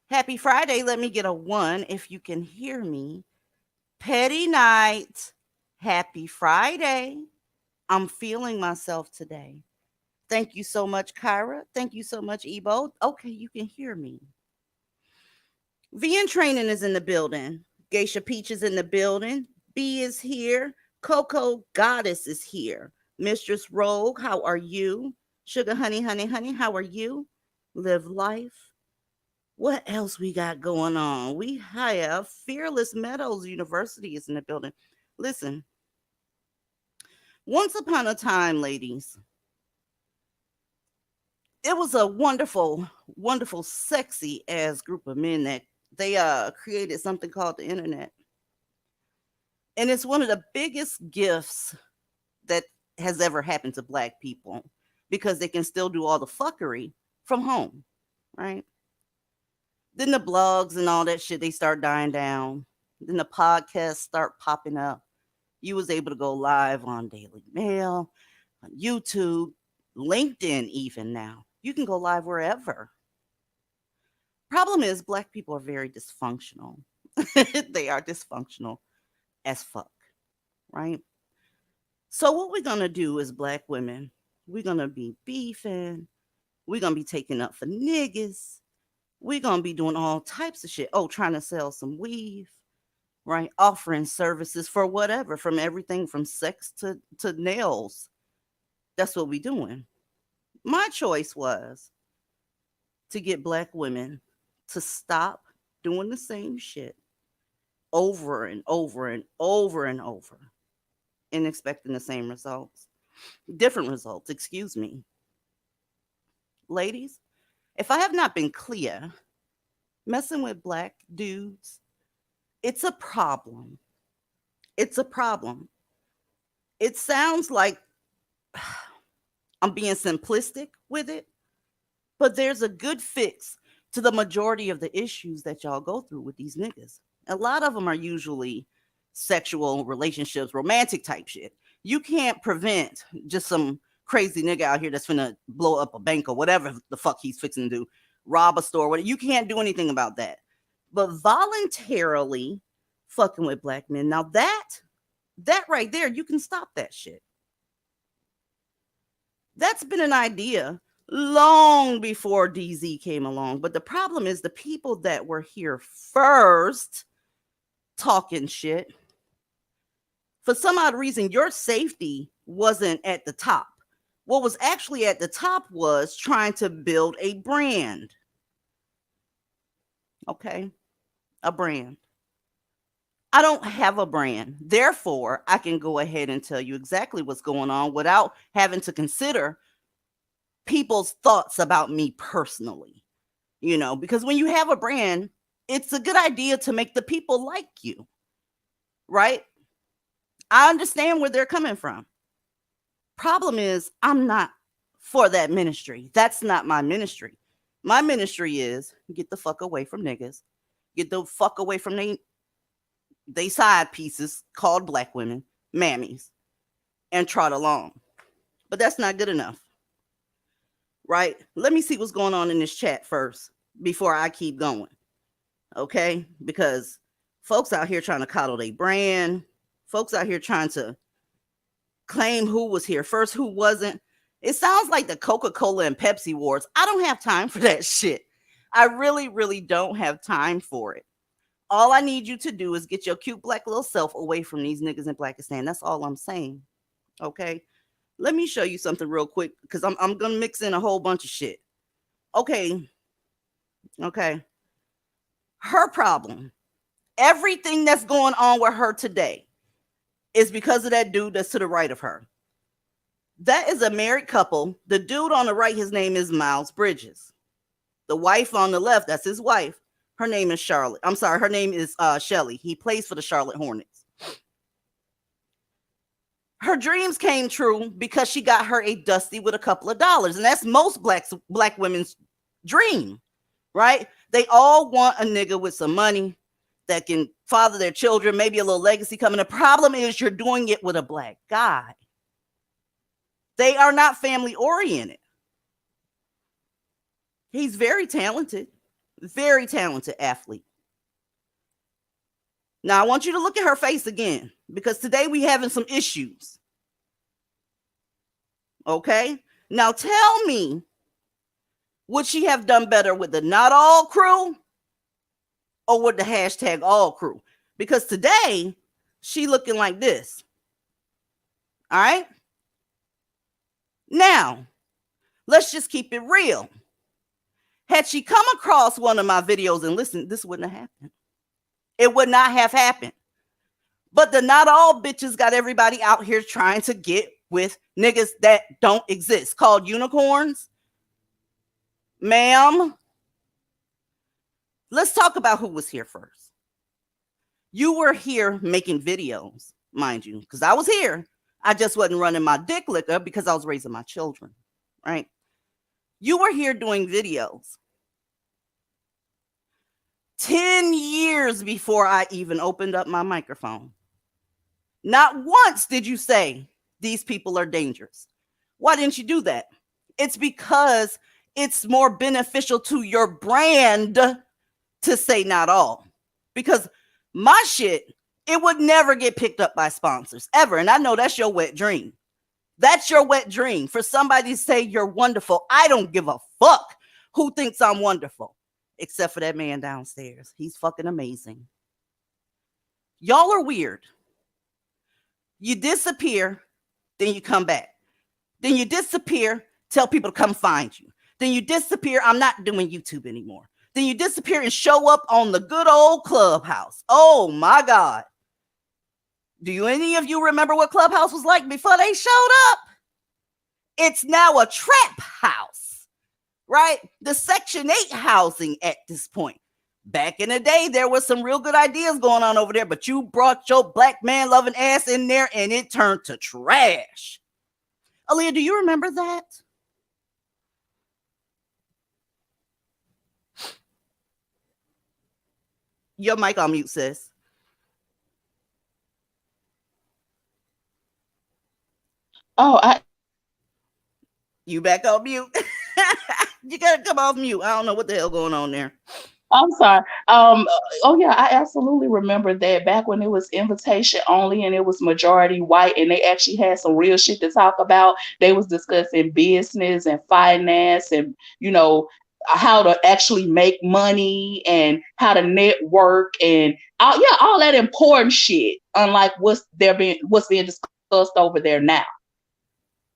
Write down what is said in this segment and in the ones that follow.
Happy Friday. Let me get a one if you can hear me. Petty night. Happy Friday. I'm feeling myself today. Thank you so much, Kyra. Thank you so much, Ebo. Okay, you can hear me. VN Training is in the building. Geisha Peach is in the building. B is here. Coco Goddess is here. Mistress Rogue, how are you? Sugar Honey, Honey, Honey, how are you? Live life. What else we got going on? We have Fearless Meadows University is in the building. Listen, once upon a time, ladies, it was a wonderful, wonderful, sexy ass group of men that they created something called the internet. And it's one of the biggest gifts that has ever happened to black people because they can still do all the fuckery from home, right? Then the blogs and all that shit, they start dying down. Then the podcasts start popping up. You was able to go live on Daily Mail, on YouTube, LinkedIn even now. You can go live wherever. Problem is black people are very dysfunctional. They are dysfunctional as fuck, right? So what we're going to do as black women, we're going to be beefing. We're going to be taking up for niggas. We're going to be doing all types of shit. Oh, trying to sell some weave, right? Offering services for whatever, from everything from sex to nails. That's what we're doing. My choice was to get black women to stop doing the same shit over and over and over and over. and expecting the same results. Different results, excuse me. Ladies, if I have not been clear, messing with black dudes, it's a problem. It's a problem. It sounds like I'm being simplistic with it, but there's a good fix to the majority of the issues that y'all go through with these niggas. A lot of them are usually sexual relationships, romantic type shit. You can't prevent just some crazy nigga out here that's finna blow up a bank or whatever the fuck he's fixing to do, rob a store. Whatever. You can't do anything about that. But voluntarily fucking with black men, now that right there, you can stop that shit. That's been an idea long before DZ came along. But the problem is the people that were here first talking shit, for some odd reason, your safety wasn't at the top. What was actually at the top was trying to build a brand. Okay, a brand. I don't have a brand. Therefore, I can go ahead and tell you exactly what's going on without having to consider people's thoughts about me personally. You know, because when you have a brand, it's a good idea to make the people like you, right? I understand where they're coming from. Problem is, I'm not for that ministry. That's not my ministry. My ministry is get the fuck away from niggas. Get the fuck away from they side pieces called black women, mammies, and trot along. But that's not good enough, right? Let me see what's going on in this chat first before I keep going, okay? Because folks out here trying to coddle their brand, folks out here trying to claim who was here first, who wasn't. It sounds like the Coca-Cola and Pepsi wars. I don't have time for that shit. I really, really don't have time for it. All I need you to do is get your cute black little self away from these niggas in Blackistan. That's all I'm saying. Okay. Let me show you something real quick because I'm going to mix in a whole bunch of shit. Okay. Okay. Her problem, everything that's going on with her today is because of that dude that's to the right of her. That is a married couple. The dude on the right, his name is Miles Bridges. The wife on the left, that's his wife. Her name is Charlotte. I'm sorry, her name is Shelly. He plays for the Charlotte Hornets. Her dreams came true because she got her a Dusty with a couple of dollars. And that's most black women's dream, right? They all want a nigga with some money that can father their children, maybe a little legacy coming. The problem is you're doing it with a black guy. They are not family oriented. He's very talented athlete. Now, I want you to look at her face again, because today we having some issues. Okay? Now, tell me, would she have done better with the not all crew or with the hashtag all crew? Because today, she looking like this. All right? Now, let's just keep it real. Had she come across one of my videos and listened, this wouldn't have happened. It would not have happened. But the not all bitches got everybody out here trying to get with niggas that don't exist, called unicorns. Ma'am, let's talk about who was here first. You were here making videos, mind you, because I was here. I just wasn't running my dick liquor because I was raising my children, right? You were here doing videos 10 years before I even opened up my microphone. Not once did you say these people are dangerous. Why didn't you do that? It's because it's more beneficial to your brand to say not all. Because my shit, it would never get picked up by sponsors ever. And I know that's your wet dream. That's your wet dream for somebody to say you're wonderful. I don't give a fuck who thinks I'm wonderful, except for that man downstairs. He's fucking amazing. Y'all are weird. You disappear, then you come back. Then you disappear, tell people to come find you. Then you disappear, I'm not doing YouTube anymore. Then you disappear and show up on the good old Clubhouse. Oh my God. Do any of you remember what Clubhouse was like before they showed up? It's now a trap house, right? The Section 8 housing at this point. Back in the day, there was some real good ideas going on over there, but you brought your black man loving ass in there and it turned to trash. Aaliyah, do you remember that? Your mic on mute, sis. Oh, You back on mute. You gotta come off mute. I don't know what the hell going on there. I'm sorry. Oh yeah, I absolutely remember that back when it was invitation only and it was majority white and they actually had some real shit to talk about. They was discussing business and finance and how to actually make money and how to network and all that important shit. Unlike what's being discussed over there now.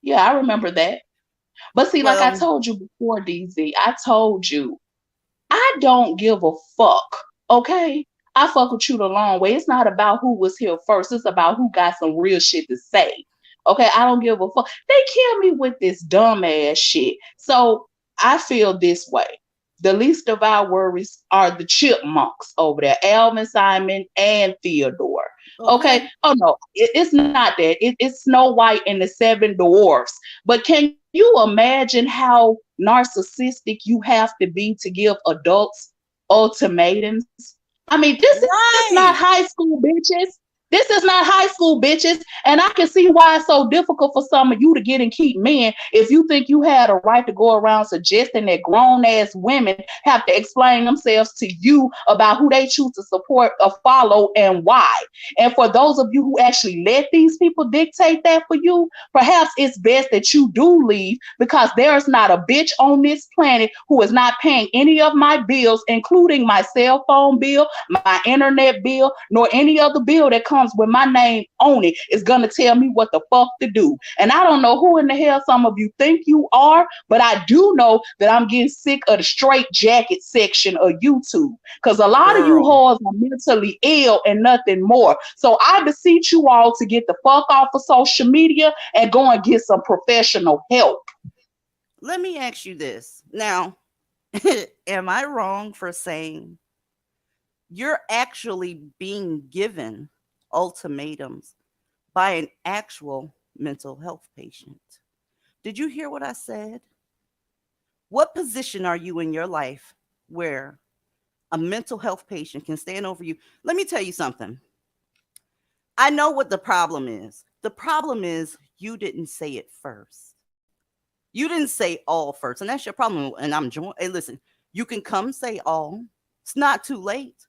Yeah, I remember that. But see, like I Well, told you before, DZ, I told you I don't give a fuck. Okay. I fuck with you the long way. It's not about who was here first. It's about who got some real shit to say. Okay. I don't give a fuck. They kill me with this dumb ass shit. So I feel this way. The least of our worries are the chipmunks over there, Alvin, Simon, and Theodore. Okay. okay. Oh no, it's not that. It's Snow White and the Seven Dwarfs. But can you imagine how narcissistic you have to be to give adults ultimatums? I mean, this is not high Right. school, bitches. This is not high school, bitches. And I can see why it's so difficult for some of you to get and keep men if you think you had a right to go around suggesting that grown ass women have to explain themselves to you about who they choose to support or follow and why. And for those of you who actually let these people dictate that for you, perhaps it's best that you do leave because there's not a bitch on this planet who is not paying any of my bills, including my cell phone bill, my internet bill, nor any other bill that comes with my name on it is going to tell me what the fuck to do. And I don't know who in the hell some of you think you are, but I do know that I'm getting sick of the straight jacket section of YouTube because a lot of you Girl. whores are mentally ill and nothing more. So I beseech you all to get the fuck off of social media and go and get some professional help. Let me ask you this. Now, am I wrong for saying you're actually being given ultimatums by an actual mental health patient? Did you hear what I said? What position are you in your life where a mental health patient can stand over you? Let me tell you something. I know what the problem is. The problem is you didn't say it first. You didn't say all first, and that's your problem. And I'm joined. Hey, listen, you can come say all. It's not too late.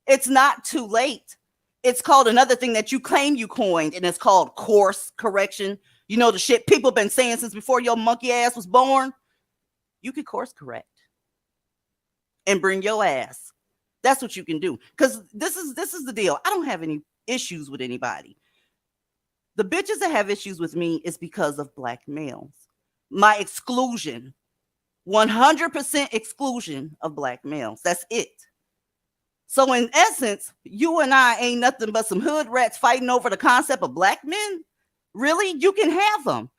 It's not too late. It's called another thing that you claim you coined, and it's called course correction. You know the shit people been saying since before your monkey ass was born. You could course correct and bring your ass. That's what you can do. Because this is the deal. I don't have any issues with anybody. The bitches that have issues with me is because of black males. My exclusion, 100% exclusion of black males. That's it. So in essence, you and I ain't nothing but some hood rats fighting over the concept of black men. Really? You can have them.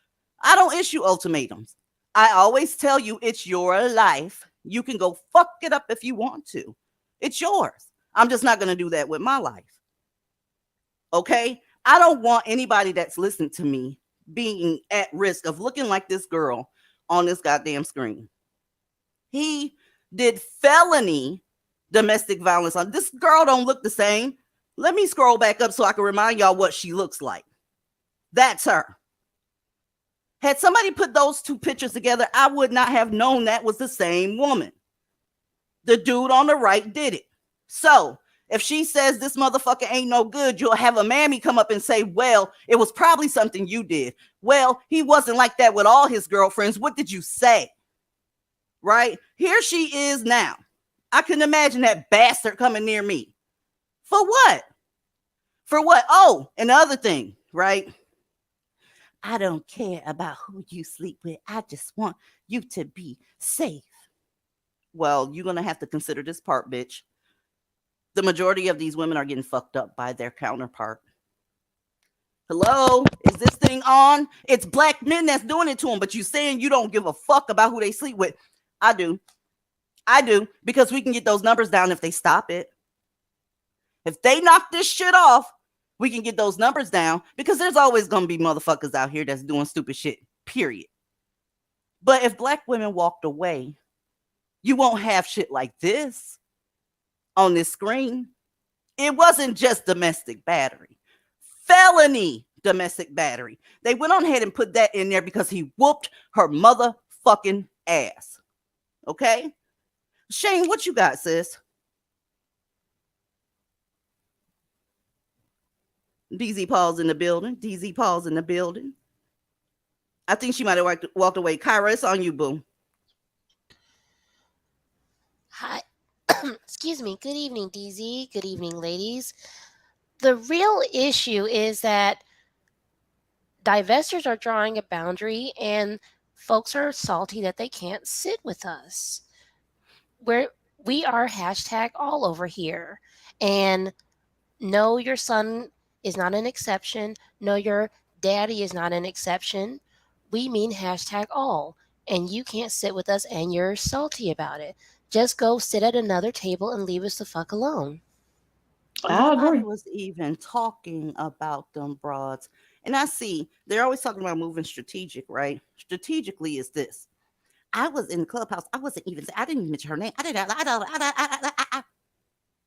I don't issue ultimatums. I always tell you it's your life. You can go fuck it up if you want to. It's yours. I'm just not going to do that with my life. Okay? I don't want anybody that's listening to me being at risk of looking like this girl on this goddamn screen. He did felony domestic violence on this girl. Don't look the same. Let me scroll back up so I can remind y'all what she looks like. That's her. Had somebody put those two pictures together, I would not have known that was the same woman. The dude on the right did it. So if she says this motherfucker ain't no good, you'll have a mammy come up and say, well, it was probably something you did. Well, he wasn't like that with all his girlfriends. What did you say? Right? Here she is now. I couldn't imagine that bastard coming near me. For what? For what? Oh, and the other thing, right? I don't care about who you sleep with. I just want you to be safe. Well, you're going to have to consider this part, bitch. The majority of these women are getting fucked up by their counterpart. Hello? Is this thing on? It's black men that's doing it to them, but you saying you don't give a fuck about who they sleep with. I do. I do, because we can get those numbers down if they stop it. If they knock this shit off, we can get those numbers down, because there's always going to be motherfuckers out here that's doing stupid shit, period. But if black women walked away, you won't have shit like this on this screen. It wasn't just domestic battery, felony domestic battery. They went on ahead and put that in there because he whooped her motherfucking ass. Okay? Shane, what you got, sis? DZ Paul's in the building. DZ Paul's in the building. I think she might have walked away. Kyra, it's on you, boo. Hi. Excuse me. Good evening, DZ. Good evening, ladies. The real issue is that divestors are drawing a boundary and folks are salty that they can't sit with us. We are hashtag all over here. And no, your son is not an exception. No, your daddy is not an exception. We mean hashtag all. And you can't sit with us and you're salty about it. Just go sit at another table and leave us the fuck alone. I Nobody agree. was even talking about them broads. And I see they're always talking about moving strategic, right? Strategically is this. I was in Clubhouse. I didn't even mention her name.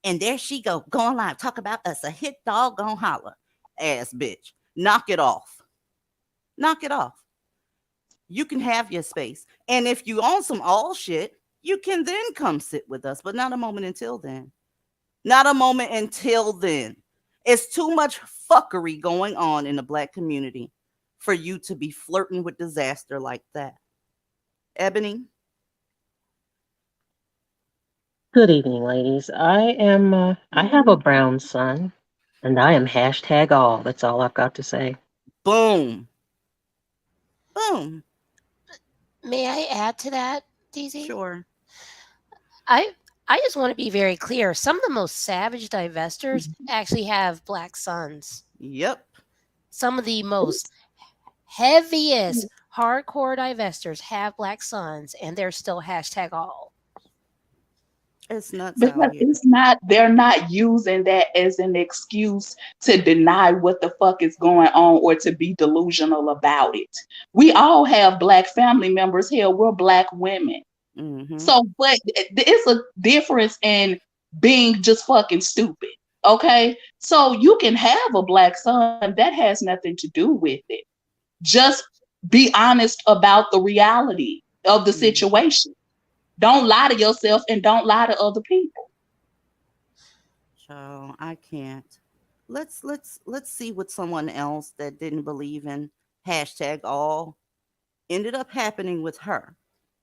And there she go, going live, talk about us, a hit dog gon' holler ass bitch. Knock it off. Knock it off. You can have your space. And if you own some all shit, you can then come sit with us, but not a moment until then. Not a moment until then. It's too much fuckery going on in the black community for you to be flirting with disaster like that. Ebony? Good evening, ladies. I have a brown son, and I am hashtag all. That's all I've got to say. Boom. Boom. May I add to that, DZ? Sure. I just want to be very clear. Some of the most savage divestors actually have black sons. Yep. Some of the most heaviest hardcore divestors have black sons, and they're still hashtag all. It's nuts Because out here. they're not using that as an excuse to deny what the fuck is going on or to be delusional about it. We all have black family members here. We're black women. Mm-hmm. So, but it's a difference in being just fucking stupid. Okay. So you can have a black son. That has nothing to do with it. Just be honest about the reality of the situation. Don't lie to yourself and don't lie to other people. So I can't. Let's see what someone else that didn't believe in hashtag all ended up happening with her.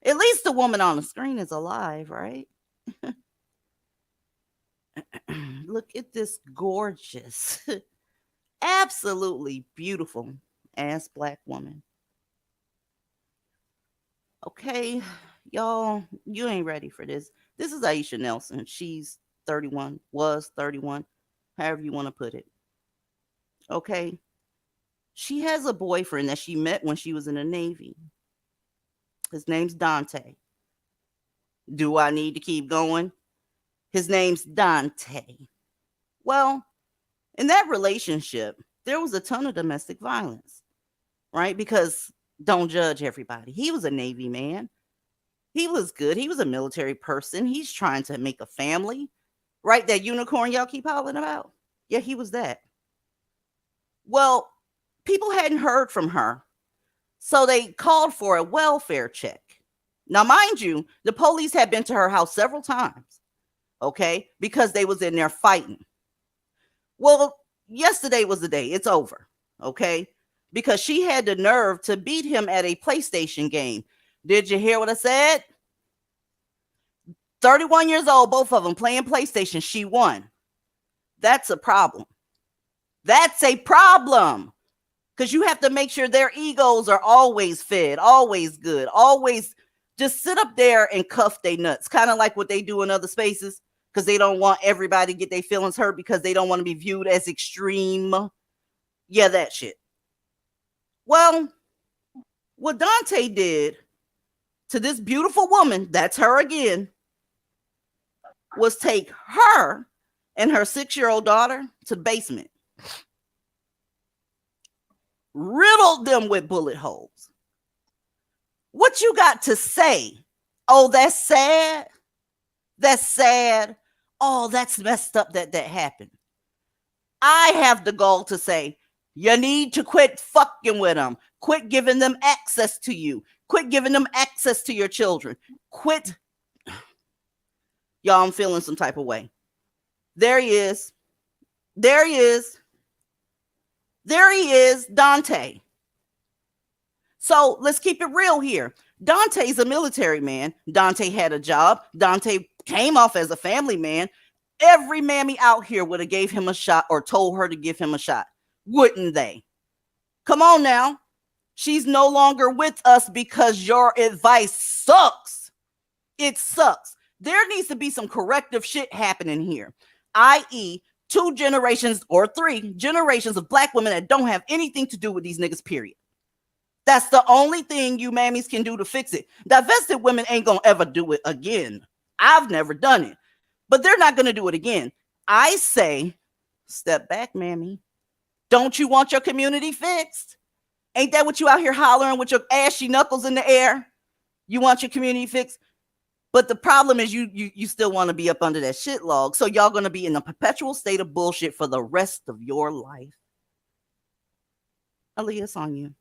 At least the woman on the screen is alive, right? Look at this gorgeous, absolutely beautiful ass black woman. Okay, y'all, you ain't ready for this. This is Aisha Nelson. She's 31, was 31, however you want to put it. Okay. She has a boyfriend that she met when she was in the Navy. His name's Dante. Do I need to keep going? His name's Dante. Well, in that relationship, there was a ton of domestic violence, right? Because don't judge everybody. He was a Navy man. He was good. He was a military person. He's trying to make a family, right? That unicorn y'all keep hollering about. Yeah, he was that. Well, people hadn't heard from her, so they called for a welfare check. Now, mind you, the police had been to her house several times, okay, because they was in there fighting. Well, yesterday was the day. It's over, okay, because she had the nerve to beat him at a PlayStation game. Did you hear what I said? 31 years old, both of them playing PlayStation. She won. That's a problem. That's a problem. Because you have to make sure their egos are always fed, always good, always just sit up there and cuff their nuts. Kind of like what they do in other spaces, because they don't want everybody to get their feelings hurt because they don't want to be viewed as extreme. Yeah, that shit. Well, what Dante did to this beautiful woman, that's her again, was take her and her 6-year-old daughter to the basement, riddled them with bullet holes. What you got to say? Oh, that's sad. That's sad. Oh, that's messed up that happened. I have the goal to say, you need to quit fucking with them. Quit giving them access to you. Quit giving them access to your children. Quit. Y'all, I'm feeling some type of way. There he is. There he is. There he is, Dante. So let's keep it real here. Dante's a military man. Dante had a job. Dante came off as a family man. Every mammy out here would have gave him a shot or told her to give him a shot, wouldn't they? Come on now. She's no longer with us because your advice sucks. It sucks. There needs to be some corrective shit happening here, i.e., 2 generations or 3 generations of black women that don't have anything to do with these niggas, period. That's the only thing you mammies can do to fix it. Divested women ain't gonna ever do it again. I've never done it, but they're not gonna do it again. I say, step back, mammy. Don't you want your community fixed? Ain't that what you out here hollering with your ashy knuckles in the air? You want your community fixed? But the problem is you still want to be up under that shit log. So y'all gonna be in a perpetual state of bullshit for the rest of your life. Aaliyah, it's on you.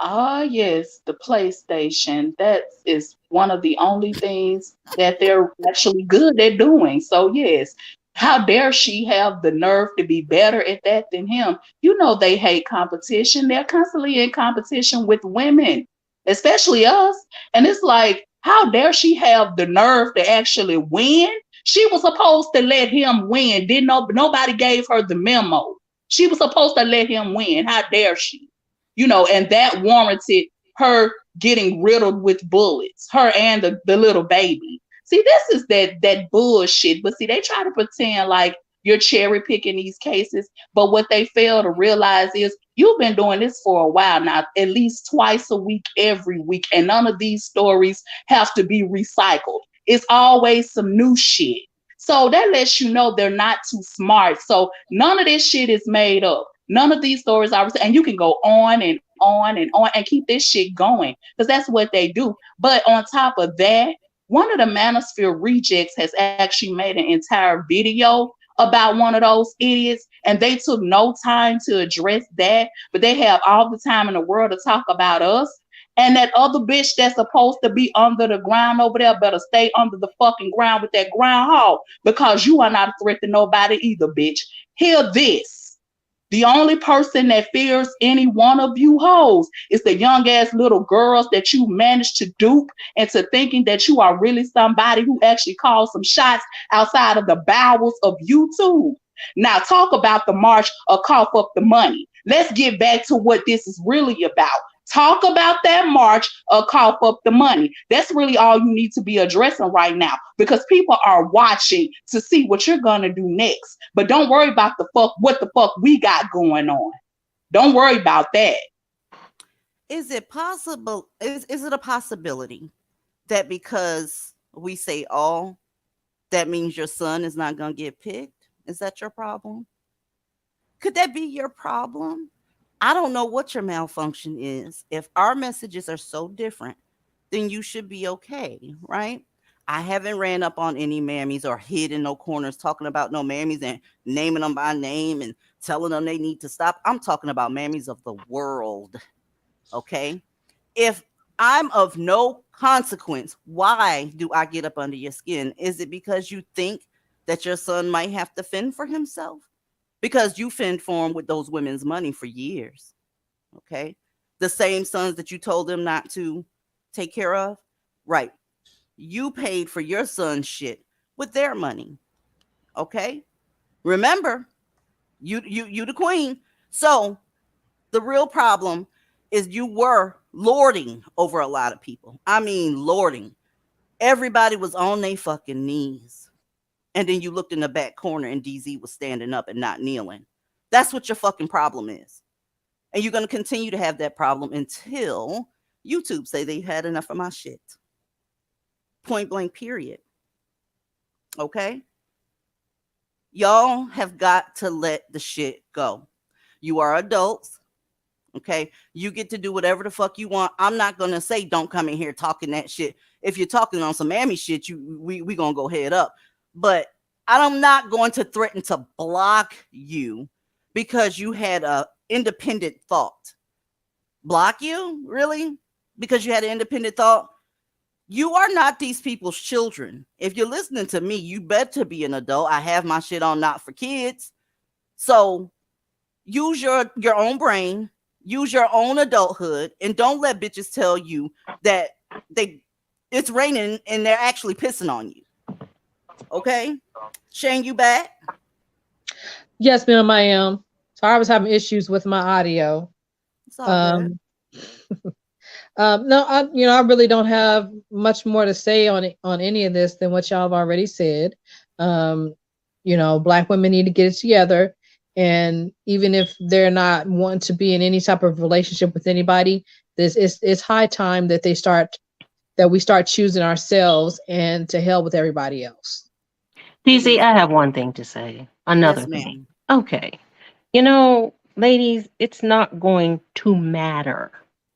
Ah, yes, the PlayStation. That is one of the only things that they're actually good at doing. So, yes, how dare she have the nerve to be better at that than him? You know, they hate competition. They're constantly in competition with women, especially us. And it's like, how dare she have the nerve to actually win? She was supposed to let him win. Didn't know, nobody gave her the memo. She was supposed to let him win. How dare she? And that warranted her getting riddled with bullets, her and the little baby. See, this is that bullshit. But see, they try to pretend like you're cherry picking these cases. But what they fail to realize is you've been doing this for a while now, at least twice a week, every week. And none of these stories have to be recycled. It's always some new shit. So that lets you know they're not too smart. So none of this shit is made up. None of these stories are, and you can go on and on and on and keep this shit going because that's what they do. But on top of that, one of the Manosphere rejects has actually made an entire video about one of those idiots, and they took no time to address that, but they have all the time in the world to talk about us. And that other bitch that's supposed to be under the ground over there better stay under the fucking ground with that groundhog because you are not a threat to nobody either, bitch. Hear this. The only person that fears any one of you hoes is the young ass little girls that you managed to dupe into thinking that you are really somebody who actually calls some shots outside of the bowels of YouTube. Now talk about the march or cough up the money. Let's get back to what this is really about. Talk about that march or cough up the money. That's really all you need to be addressing right now because people are watching to see what you're going to do next. But don't worry about what the fuck we got going on. Don't worry about that. Is it possible? Is it a possibility that because we say all, that means your son is not going to get picked? Is that your problem? Could that be your problem? I don't know what your malfunction is. If our messages are so different, then you should be okay, right? I haven't ran up on any mammies or hid in no corners talking about no mammies and naming them by name and telling them they need to stop. I'm talking about mammies of the world, okay? If I'm of no consequence, why do I get up under your skin? Is it because you think that your son might have to fend for himself? Because you fend for him with those women's money for years, okay? The same sons that you told them not to take care of, right? You paid for your son's shit with their money, okay? Remember, you the queen. So the real problem is you were lording over a lot of people. I mean, lording. Everybody was on their fucking knees. And then you looked in the back corner and DZ was standing up and not kneeling. That's what your fucking problem is. And you're going to continue to have that problem until YouTube say they had enough of my shit. Point blank, period. Okay? Y'all have got to let the shit go. You are adults. Okay? You get to do whatever the fuck you want. I'm not going to say don't come in here talking that shit. If you're talking on some mammy shit, we going to go head up. But I'm not going to threaten to block you because you had a independent thought. Block you? Really? Because you had an independent thought? You are not these people's children. If you're listening to me, you better be an adult. I have my shit on Not for Kids. So use your own brain, use your own adulthood, and don't let bitches tell you that it's raining and they're actually pissing on you. Okay? Shane, you back? Yes, ma'am, I am. So I was having issues with my audio. It's all good. No, I really don't have much more to say on any of this than what y'all have already said. Black women need to get it together, and even if they're not wanting to be in any type of relationship with anybody, it's high time that we start choosing ourselves and to hell with everybody else. DZ, I have one thing to say. Another thing. Okay. Ladies, it's not going to matter.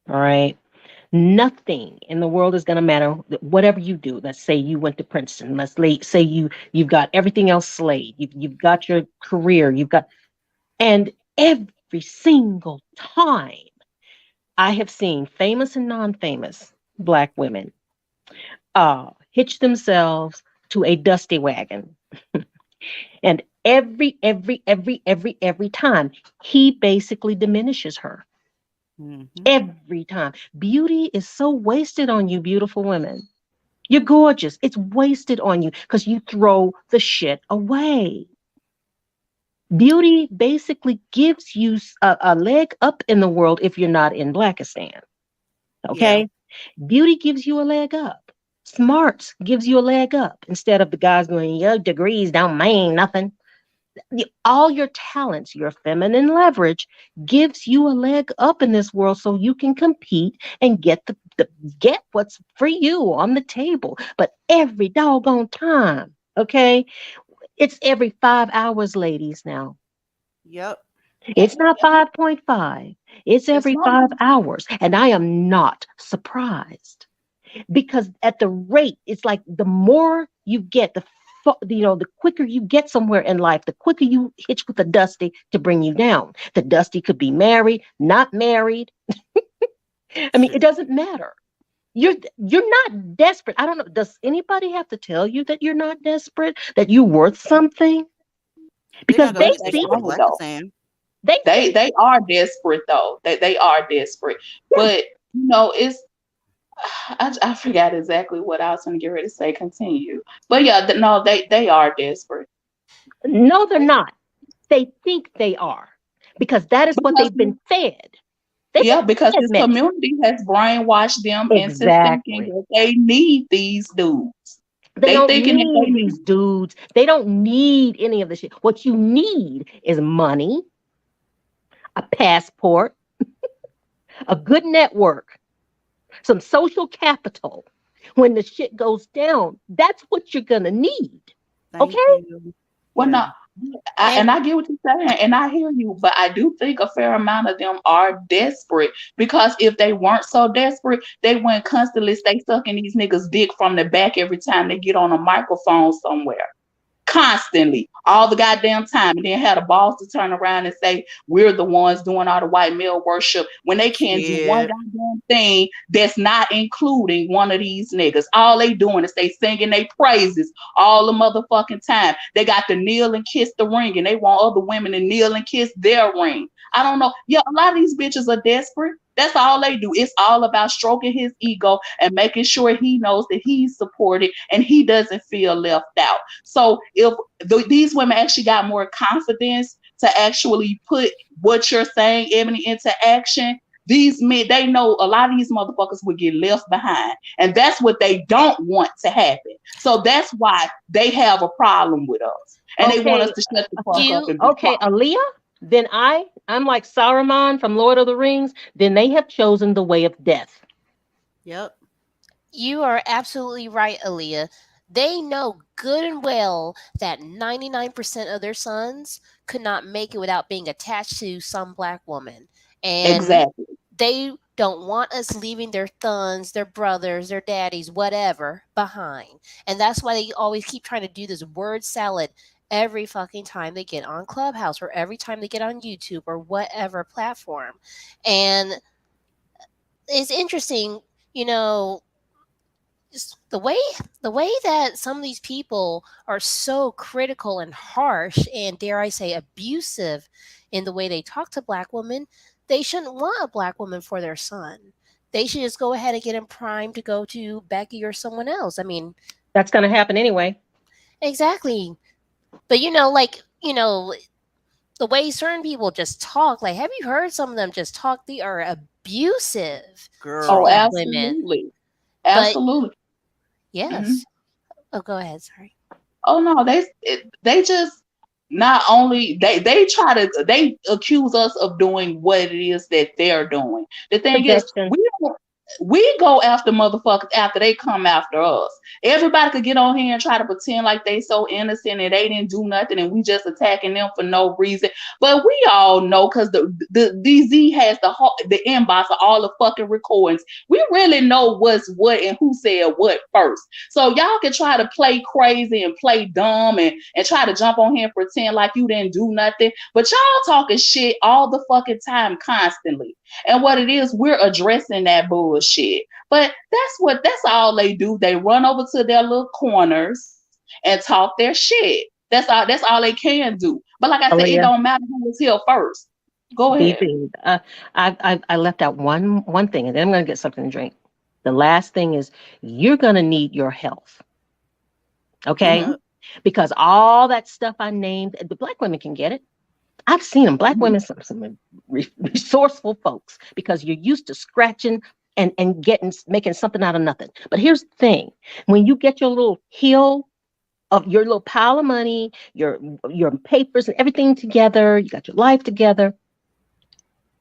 All right. Nothing in the world is going to matter. Whatever you do, let's say you went to Princeton. Let's say you've got everything else slayed. You've got your career. And every single time I have seen famous and non-famous Black women hitch themselves to a dusty wagon. And every time he basically diminishes her. Mm-hmm. Every time. Beauty is so wasted on you, beautiful women. You're gorgeous. It's wasted on you because you throw the shit away. Beauty basically gives you a leg up in the world if you're not in Blackistan. Okay? Yeah. Beauty gives you a leg up. Smarts gives you a leg up instead of the guys going, your degrees don't mean nothing. All your talents, your feminine leverage gives you a leg up in this world so you can compete and get get what's for you on the table. But every doggone time, okay? It's every 5 hours, ladies, now. Yep. It's not 5.5. It's every 5 hours. And I am not surprised. Because at the rate, it's like the more you get, the quicker you get somewhere in life, the quicker you hitch with the dusty to bring you down. The dusty could be married, not married. I mean, it doesn't matter. You're not desperate. I don't know. Does anybody have to tell you that you're not desperate? That you're worth something? Because they see it though. They are desperate though. They are desperate. Yeah. But it's I forgot exactly what I was going to get ready to say. Continue. But yeah, no, they are desperate. No, they're not. They think they are because that is what they've been fed. Because this community has brainwashed them into thinking that they need these dudes. They don't need these dudes. They don't need any of this shit. What you need is money, a passport, a good network, some social capital. When the shit goes down, that's what you're gonna need. Okay? Well, no, I get what you're saying, and I hear you, but I do think a fair amount of them are desperate because if they weren't so desperate, they wouldn't constantly stay sucking these niggas' dick from the back every time they get on a microphone somewhere. Constantly, all the goddamn time, and then had a boss to turn around and say we're the ones doing all the white male worship when they can't do one goddamn thing that's not including one of these niggas. All they doing is they singing their praises all the motherfucking time. They got to kneel and kiss the ring, and they want other women to kneel and kiss their ring. I don't know. Yeah, a lot of these bitches are desperate. That's all they do. It's all about stroking his ego and making sure he knows that he's supported and he doesn't feel left out. So if these women actually got more confidence to actually put what you're saying, Ebony, into action, these men, they know a lot of these motherfuckers would get left behind. And that's what they don't want to happen. So that's why they have a problem with us. And they want us to shut the fuck up. Okay, Aaliyah? then I'm like Saruman from Lord of the Rings, then they have chosen the way of death. Yep. You are absolutely right, Aaliyah. They know good and well that 99% of their sons could not make it without being attached to some black woman. And Exactly. they don't want us leaving their sons, their brothers, their daddies, whatever, behind. And that's why they always keep trying to do this word salad every fucking time they get on Clubhouse or every time they get on YouTube or whatever platform. And it's interesting, you know, just the way that some of these people are so critical and harsh and, dare I say, abusive in the way they talk to black women. They shouldn't want a black woman for their son. They should just go ahead and get him primed to go to Becky or someone else. I mean, That's going to happen anyway. exactly. But the way certain people just talk, like, have you heard some of them just talk? They are abusive to Oh, Girl. black women. absolutely. But Absolutely. Hmm. yes. Oh, go ahead. Sorry. Oh no, they just not only they accuse us of doing what it is that they're doing. The thing is, Projection. we go after motherfuckers after they come after us. Everybody could get on here and try to pretend like they so innocent and they didn't do nothing and we just attacking them for no reason. But we all know because the DZ has the inbox of all the fucking recordings. We really know what's what and who said what first. So y'all can try to play crazy and play dumb and try to jump on here and pretend like you didn't do nothing. But y'all talking shit all the fucking time, constantly. And what it is, we're addressing that bullshit. But that's all they do. They run over to their little corners and talk their shit. That's all they can do. But like I said, it Aaliyah, don't matter who was here first. Go ahead. DZ, I left out one thing, and then I'm going to get something to drink. The last thing is you're going to need your health, okay? Mm-hmm. Yep. Because all that stuff I named, the black women can get it. I've seen them, black Mm-hmm. women, some resourceful folks, because you're used to scratching and making something out of nothing. But here's the thing: when you get your little hill of your little pile of money, your papers and everything together, you got your life together.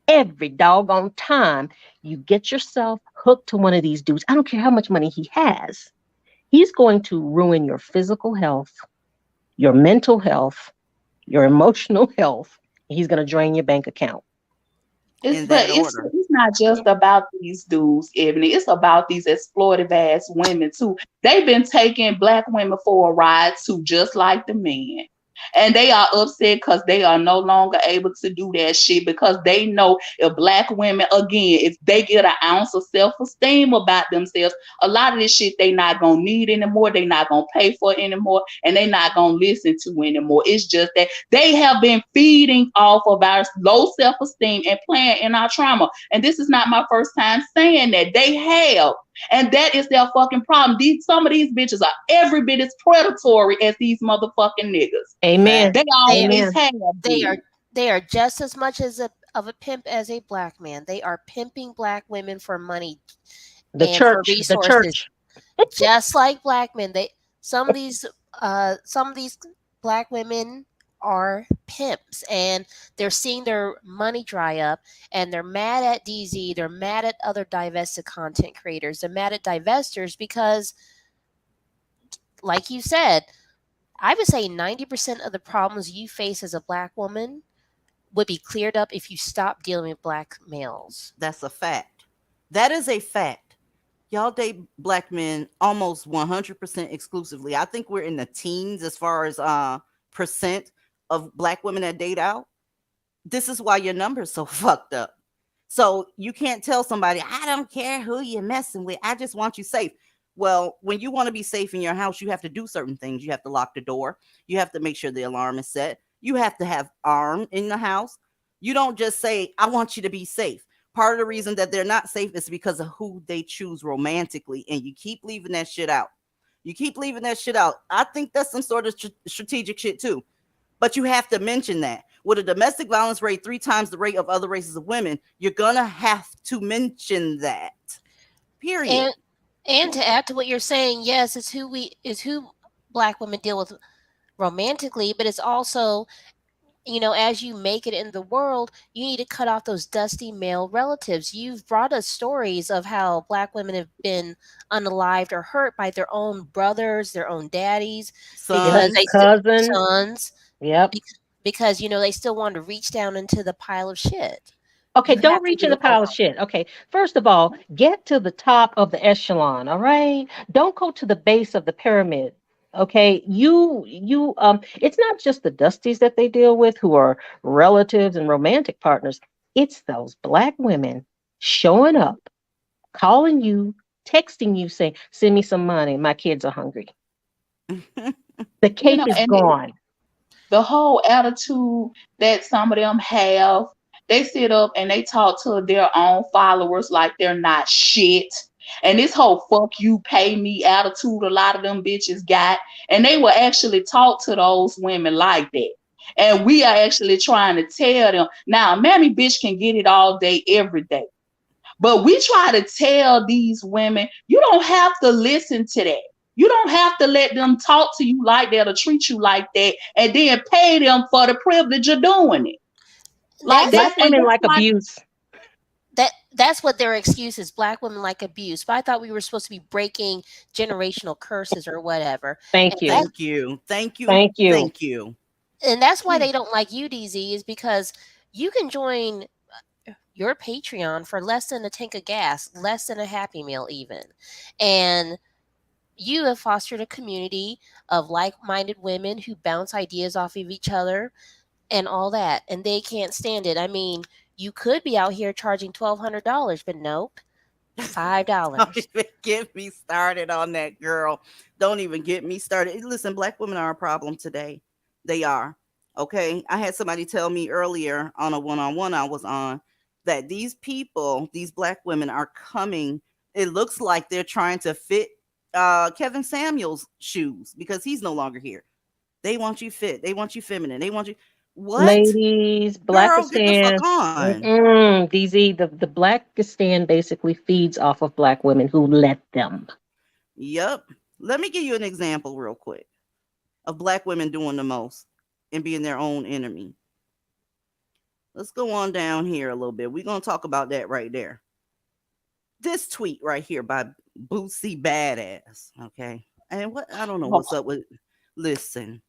Every doggone time you get yourself hooked to one of these dudes, I don't care how much money he has, he's going to ruin your physical health, your mental health, your emotional health. He's going to drain your bank account. In But that order. it's not just about these dudes, Ebony. It's about these exploitive ass women too. They've been taking black women for a ride too, just like the men. And they are upset because they are no longer able to do that shit because they know if black women, again, if they get an ounce of self-esteem about themselves, a lot of this shit they not gonna need anymore, they not gonna pay for it anymore, and they not gonna listen to anymore. It's just that they have been feeding off of our low self-esteem and playing in our trauma. And this is not my first time saying that. They have. And that is their fucking problem. Some of these bitches are every bit as predatory as these motherfucking niggas. Amen. Fact. They They always Amen. have they are been. they are just as much as of a pimp as a black man. They are pimping black women for money The and for church, the resources, church. just like black men. They some of these some of these black women are pimps and they're seeing their money dry up and they're mad at DZ, they're mad at other divested content creators, they're mad at divestors because, like you said, I would say 90% of the problems you face as a black woman would be cleared up if you stop dealing with black males. That's a fact. That is a fact. Y'all date black men almost 100% exclusively. I think we're in the teens as far as percent of black women that date out. This is why your number's so fucked up. So you can't tell somebody, I don't care who you're messing with. I just want you safe. Well, when you want to be safe in your house, you have to do certain things. You have to lock the door. You have to make sure the alarm is set. You have to have arm in the house. You don't just say, I want you to be safe. Part of the reason that they're not safe is because of who they choose romantically. And you keep leaving that shit out. You keep leaving that shit out. I think that's some sort of strategic shit too. But you have to mention that. With a domestic violence rate 3 times the rate of other races of women, you're going to have to mention that. Period. And to add to what you're saying, yes, it's who black women deal with romantically, but it's also as you make it in the world, you need to cut off those dusty male relatives. You've brought us stories of how Black women have been unalived or hurt by their own brothers, their own daddies, because Yep. they Sons. still Cousins. sons, Yep. because they still want to reach down into the pile of shit. Okay, You have don't to reach get in the them all pile of out. shit. Okay, first of all, get to the top of the echelon, all right? Don't go to the base of the pyramid. Okay, it's not just the dusties that they deal with who are relatives and romantic partners. It's those Black women showing up, calling you, texting you, saying, "Send me some money. My kids are hungry." The You cake know, is and gone. the whole attitude that some of them have, they sit up and they talk to their own followers like they're not shit. And this whole fuck you pay me attitude a lot of them bitches got. And they will actually talk to those women like that. And we are actually trying to tell them, now, mammy bitch can get it all day, every day. But we try to tell these women, you don't have to listen to that. You don't have to let them talk to you like that or treat you like that and then pay them for the privilege of doing it. Like That's that. Black And women that's like why, abuse. that's what their excuse is. Black women like abuse. But I thought we were supposed to be breaking generational curses or whatever. And Thank you. that Thank you. Thank you. Thank you. Thank you. and that's why Hmm. they don't like you, DZ, is because you can join your Patreon for less than a tank of gas, less than a Happy Meal even. And you have fostered a community of like-minded women who bounce ideas off of each other and all that, and they can't stand it. I mean, you could be out here charging $1,200, but nope, Don't $5. even get me started on that, girl. Don't even get me started. Listen, Black women are a problem today. They are. Okay. I had somebody tell me earlier on a one on one I was on that these people, these Black women, are coming. It looks like they're trying to fit Kevin Samuel's shoes because he's no longer here. They want you fit. They want you feminine. They want you. What? Ladies, Girl, get the fuck Blackistan, on. DZ, the Blackistan basically feeds off of Black women who let them. Yep. Let me give you an example real quick of Black women doing the most and being their own enemy. Let's go on down here a little bit. We're going to talk about that right there. This tweet right here by Boosie Badass. Okay. And what I don't know what's up with. Listen,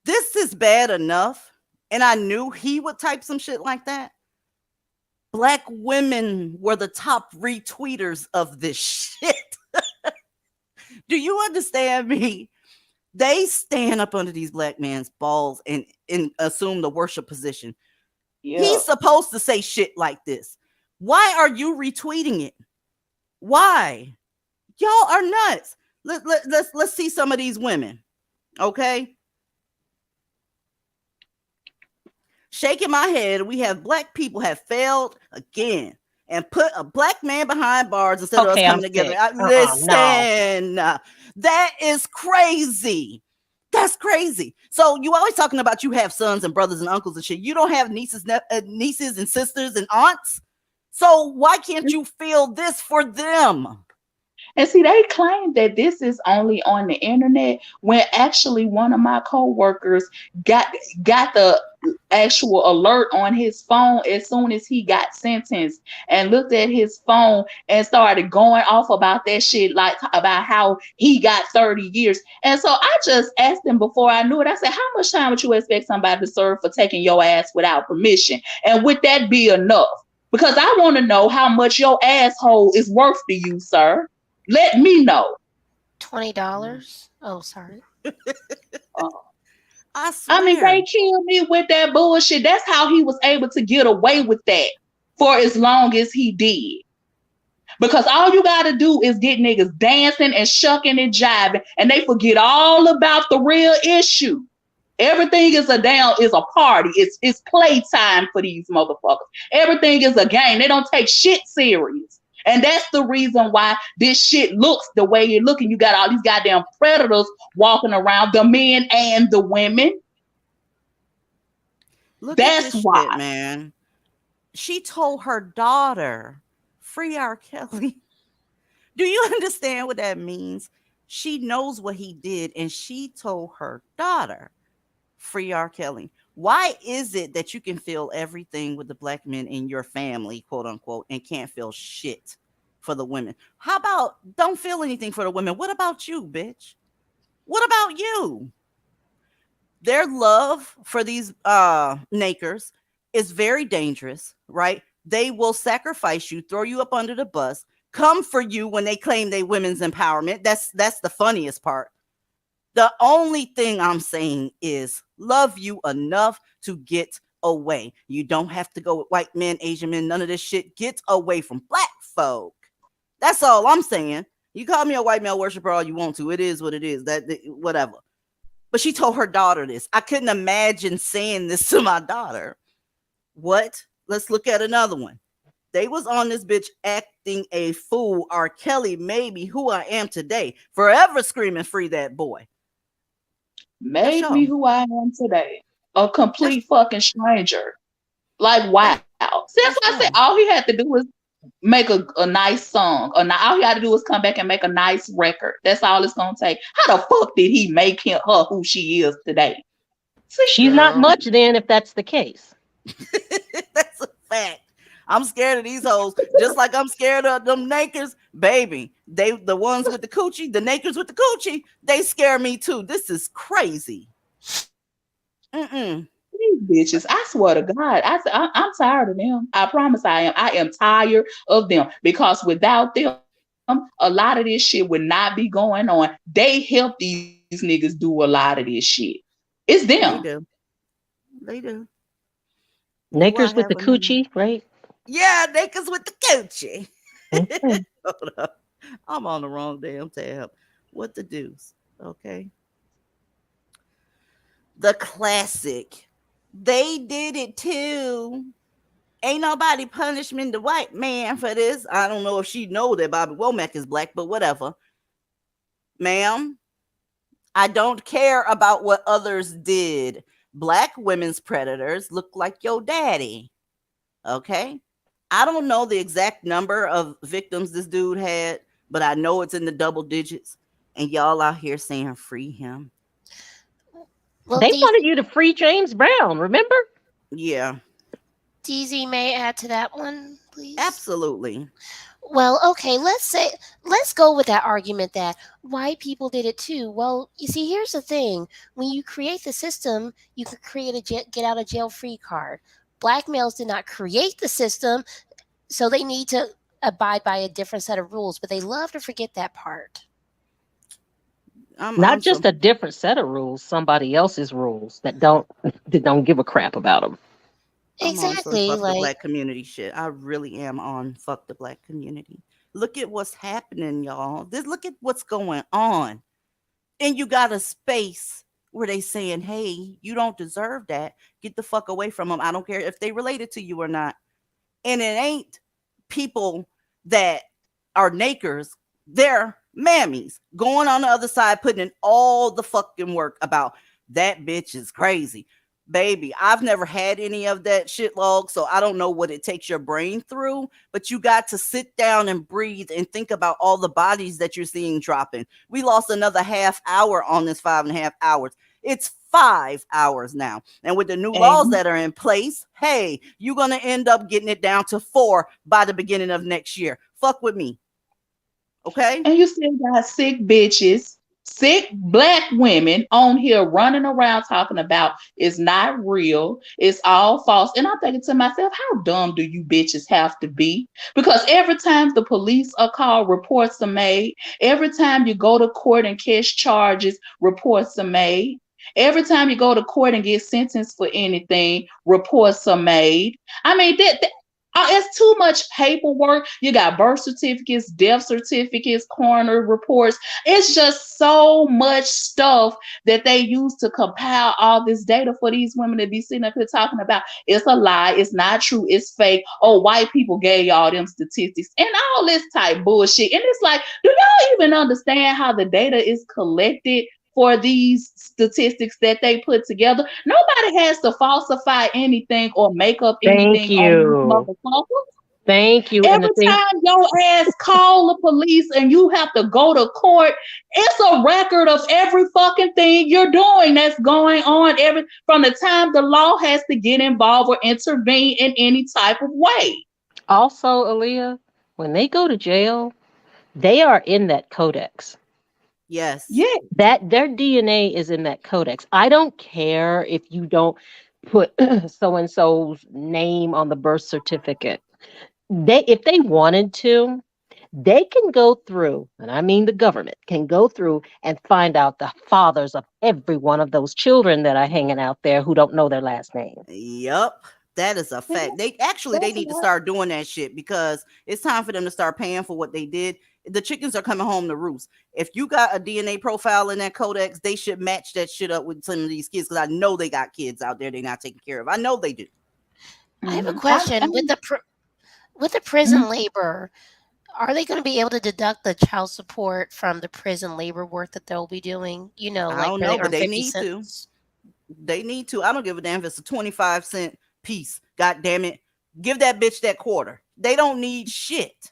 this is bad enough. And I knew he would type some shit like that. Black women were the top retweeters of this shit. Do you understand me? They stand up under these Black man's balls and assume the worship position. yeah. He's supposed to say shit like this. Why are you retweeting it? Why? Y'all are nuts. Let's see some of these women. Okay. Shaking my head, we have Black people have failed again and put a Black man behind bars instead of us Okay, I'm coming together. sick. No. Listen, that is crazy. That's crazy. So you always talking about you have sons and brothers and uncles and shit. You don't have nieces and sisters and aunts. So why can't you feel this for them? And see, they claim that this is only on the internet when actually one of my coworkers got got the actual alert on his phone as soon as he got sentenced and looked at his phone and started going off about that shit, like about how he got 30 years. And so I just asked him before I knew it, I said, how much time would you expect somebody to serve for taking your ass without permission? And would that be enough? Because I want to know how much your asshole is worth to you, sir. Let me know. $20? Oh, sorry. Uh, I I mean, swear. they killed me with that bullshit. That's how he was able to get away with that for as long as he did. Because all you got to do is get niggas dancing and shucking and jiving, and they forget all about the real issue. Everything is a party. It's playtime for these motherfuckers. Everything is a game. They don't take shit serious. And that's the reason why this shit looks the way it looking. You got all these goddamn predators walking around, the men and the women. Look at That's this shit, why. man. She told her daughter, free R. Kelly. Do you understand what that means? She knows what he did, and she told her daughter, free R. Kelly. Why is it that you can feel everything with the black men in your family, quote unquote, and can't feel shit for the women? How about don't feel anything for the women? What about you, bitch? What about you? Their love for these nakers is very dangerous, right? They will sacrifice you, throw you up under the bus, come for you when they claim they women's empowerment. That's the funniest part. The only thing I'm saying is love you enough to get away. You don't have to go with white men, Asian men, none of this shit. Get away from black folk. That's all I'm saying. You call me a white male worshiper all you want to. It is what it is. That whatever. But she told her daughter this. I couldn't imagine saying this to my daughter. What? Let's look at another one. They was on this bitch acting a fool. R. Kelly made me who I am today. Forever screaming free that boy. Made me who I am today. A complete fucking stranger. Like, wow. See, that's why I said all he had to do was make a nice song. Or not, all he had to do was come back and make a nice record. That's all it's gonna take. How the fuck did he make her who she is today? See, she's not much then if that's the case. That's a fact. I'm scared of these hoes, just like I'm scared of them nakers, baby. They the ones with the coochie, the nakers with the coochie. They scare me too. This is crazy. These bitches, I swear to God, I'm tired of them. I promise I am. I am tired of them because without them, a lot of this shit would not be going on. They help these niggas do a lot of this shit. It's them. They do. Nakers with the coochie, right? Yeah, nakers with the coochie. Hold up. I'm on the wrong damn tab. What the deuce? Okay. The classic. They did it too. Ain't nobody punishing the white man for this. I don't know if she know that Bobby Womack is black, but whatever. Ma'am, I don't care about what others did. Black women's predators look like your daddy. Okay? I don't know the exact number of victims this dude had, but I know it's in the double digits. And y'all out here saying free him. Well, they wanted you to free James Brown, remember? Yeah. DZ, may I add to that one, please? Absolutely. Well, okay, let's go with that argument that white people did it too. Well, you see, here's the thing. When you create the system, you can create a get out of jail free card. Black males did not create the system, so they need to abide by a different set of rules, but they love to forget that part. Not just a different set of rules, somebody else's rules that don't give a crap about them. Exactly. I'm on some fuck the black community shit. I really am on fuck the black community. Look at what's happening, y'all. Look at what's going on. And you got a space where they saying, hey, you don't deserve that. Get the fuck away from them. I don't care if they related to you or not. And it ain't people that are nakers. They're mammies going on the other side, putting in all the fucking work about that bitch is crazy. Baby, I've never had any of that shit log, so I don't know what it takes your brain through, but you got to sit down and breathe and think about all the bodies that you're seeing dropping. We lost another half hour on this 5.5 hours. It's 5 hours now. And with the new laws that are in place, hey, you're going to end up getting it down to 4 by the beginning of next year. Fuck with me. Okay? And you still got sick bitches, sick black women on here running around talking about it's not real, it's all false. And I'm thinking to myself, how dumb do you bitches have to be? Because every time the police are called, reports are made. Every time you go to court and catch charges, reports are made. Every time you go to court and get sentenced for anything, reports are made. I mean, it's too much paperwork. You got birth certificates, death certificates, coroner reports. It's just so much stuff that they use to compile all this data for these women to be sitting up here talking about. It's a lie. It's not true. It's fake. Oh, white people gave y'all them statistics and all this type bullshit. And it's like, do y'all even understand how the data is collected for these statistics that they put together? Nobody has to falsify anything or make up anything. Thank you. On Thank you. And Every the thing, time your ass call the police and you have to go to court, it's a record of every fucking thing you're doing that's going on from the time the law has to get involved or intervene in any type of way. also, Aaliyah, when they go to jail, they are in that codex. Yes. Yeah. That their DNA is in that codex. I don't care if you don't put so and so's name on the birth certificate. If they wanted to, they can go through, and I mean the government can go through and find out the fathers of every one of those children that are hanging out there who don't know their last name. Yup. That is a fact. They need to start doing that shit because it's time for them to start paying for what they did. The chickens are coming home to roost. If you got a DNA profile in that codex, they should match that shit up with some of these kids because I know they got kids out there they're not taking care of. I know they do. I have a question. With the prison labor, are they going to be able to deduct the child support from the prison labor work that they'll be doing? You know, I like don't where know, they but earn they 50 need to. cents. They need to. I don't give a damn if it's a 25-cent piece. God damn it. Give that bitch that quarter. They don't need shit.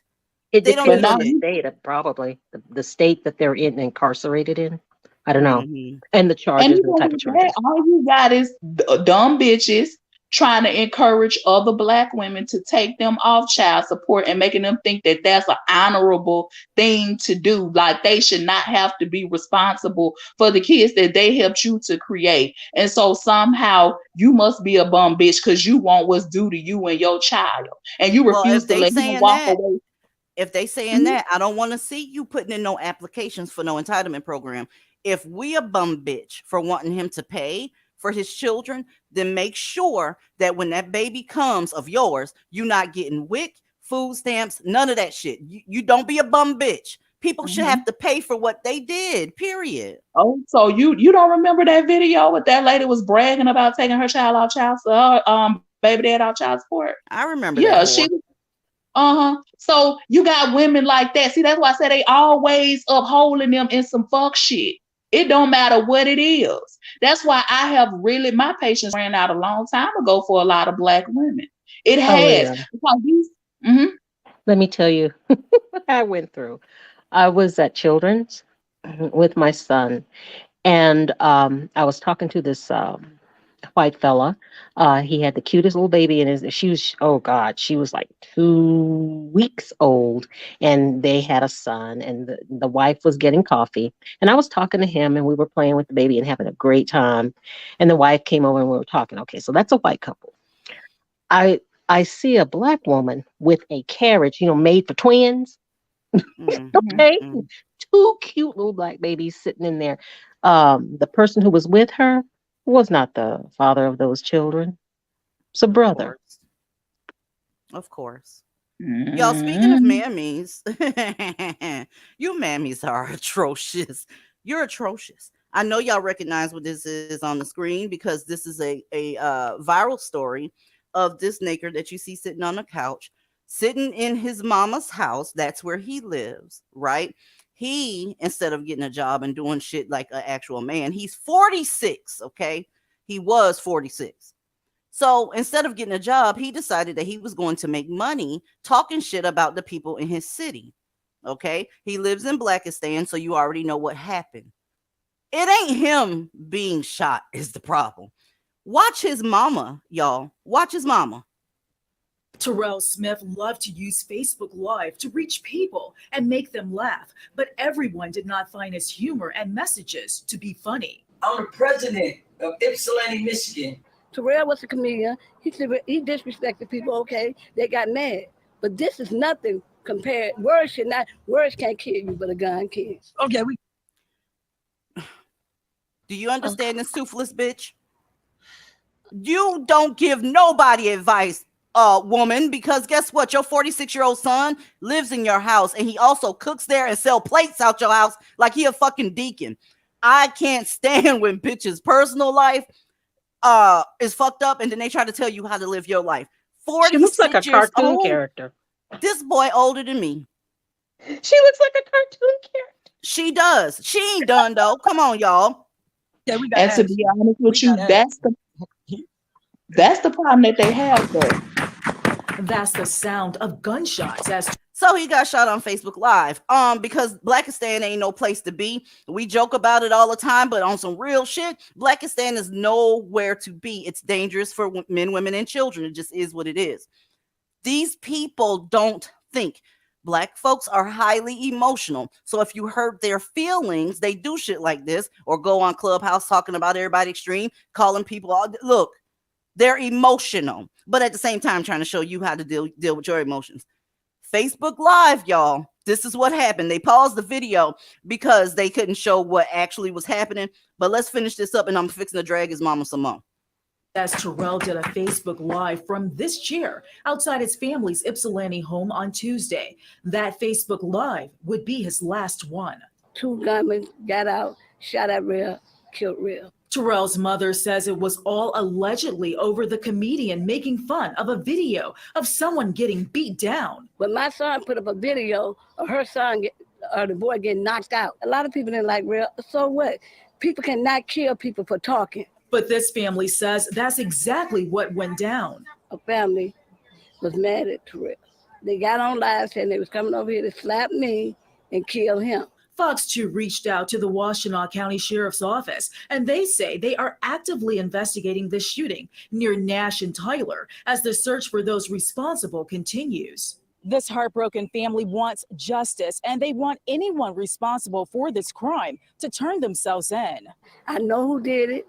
It They don't depends need on the shit. state, probably the state that they're incarcerated in. I don't know. Mhm. And the And charges even and the type of with charges. that, all you got is dumb bitches trying to encourage other Black women to take them off child support and making them think that that's an honorable thing to do. Like they should not have to be responsible for the kids that they helped you to create. And so somehow you must be a bum bitch because you want what's due to you and your child. And you Well, refuse if to they let him saying walk that, away. I don't want to see you putting in no applications for no entitlement program. If we a bum bitch for wanting him to pay for his children, then make sure that when that baby comes of yours, you not getting WIC, food stamps, none of that shit. You don't be a bum bitch. People should have to pay for what they did, period. Oh, so you don't remember that video with that lady was bragging about taking her child off baby dad off child support? I remember Yeah, that whore. So you got women like that. See, that's why I say they always upholding them in some fuck shit. It don't matter what it is. That's why I have my patience ran out a long time ago for a lot of Black women. It has. Aaliyah, Because these, let me tell you what I went through. I was at Children's with my son, and I was talking to this white fella. He had the cutest little baby in his. She was, oh God, she was like 2 weeks old, and they had a son. And the wife was getting coffee, and I was talking to him, and we were playing with the baby and having a great time. And the wife came over, and we were talking. Okay, so that's a white couple. I see a Black woman with a carriage, made for twins. Okay, two cute little Black babies sitting in there. The person who was with her was not the father of those children. It's a brother. Of course. Y'all, speaking of mammies, you mammies are atrocious. You're atrocious. I know y'all recognize what this is on the screen because this is a viral story of this nigger that you see sitting on the couch, sitting in his mama's house. That's where he lives, right? He, instead of getting a job and doing shit like an actual man, he's 46, okay? He was 46. So instead of getting a job, he decided that he was going to make money talking shit about the people in his city. Okay. He lives in Blackistan, so you already know what happened. It ain't him being shot is the problem. Watch his mama, y'all. Watch his mama. Terrell Smith loved to use Facebook Live to reach people and make them laugh, but everyone did not find his humor and messages to be funny. I'm the president of Ypsilanti, Michigan. Terrell was a comedian. He disrespected people. Okay, they got mad, but this is nothing compared. Words can't kill you, but a gun can. Okay, Do you understand this toothless bitch? You don't give nobody advice, woman, because guess what? Your 46-year-old son lives in your house, and he also cooks there and sell plates out your house like he a fucking deacon. I can't stand when bitches' personal life is fucked up, and then they try to tell you how to live your life. 46 She looks like a cartoon old, character. This boy older than me. She looks like a cartoon character. She does. She ain't done though. Come on, y'all. Yeah, we got and to be honest with you, that's the problem that they have though. That's the sound of gunshots as So he got shot on Facebook Live. Because Blackistan ain't no place to be. We joke about it all the time, but on some real shit, Blackistan is nowhere to be. It's dangerous for men, women, and children. It just is what it is. These people don't think. Black folks are highly emotional. So if you hurt their feelings, they do shit like this or go on Clubhouse talking about everybody extreme, calling people all. Look, they're emotional, but at the same time trying to show you how to deal with your emotions. Facebook Live, y'all. This is what happened. They paused the video because they couldn't show what actually was happening. But let's finish this up, and I'm fixing to drag his mama some more. As Terrell did a Facebook Live from this chair outside his family's Ypsilanti home on Tuesday. That Facebook Live would be his last one. 2 gunmen got out, shot at Real, killed Real. Terrell's mother says it was all allegedly over the comedian making fun of a video of someone getting beat down. When my son put up a video of her son or the boy getting knocked out, a lot of people didn't like Real. So what? People cannot kill people for talking. But this family says that's exactly what went down. A family was mad at Terrell. They got on live saying they was coming over here to slap me and kill him. Fox 2 reached out to the Washtenaw County Sheriff's Office, and they say they are actively investigating the shooting near Nash and Tyler as the search for those responsible continues. This heartbroken family wants justice, and they want anyone responsible for this crime to turn themselves in. I know who did it.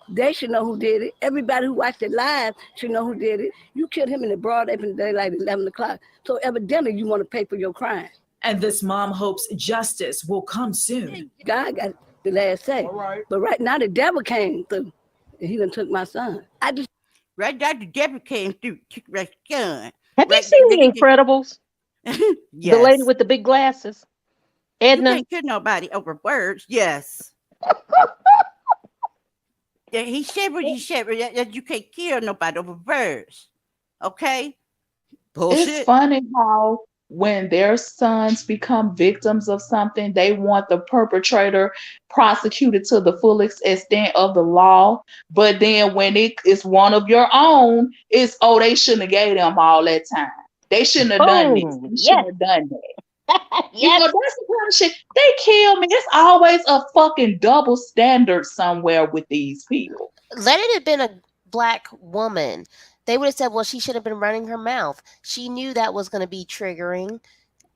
They should know who did it. Everybody who watched it live should know who did it. You killed him in the broad daylight at 11 o'clock. So evidently you want to pay for your crime. And this mom hopes justice will come soon. God got the last say. But right now the devil came through and he done took my son. Right now the devil came through, took my son. Have you seen The Incredibles? Yes. The lady with the big glasses. Edna. You can't kill nobody over words. Yes. Yeah, he shivered. You can't kill nobody over words. Okay? Bullshit. It's funny how when their sons become victims of something, they want the perpetrator prosecuted to the full extent of the law. But then when it is one of your own, it's, oh, they shouldn't have gave them all that time. They shouldn't have done this. They shouldn't have done that. You know, that's the kind of shit. They kill me. It's always a fucking double standard somewhere with these people. Let it have been a Black woman. They would have said, well, she should have been running her mouth. She knew that was going to be triggering.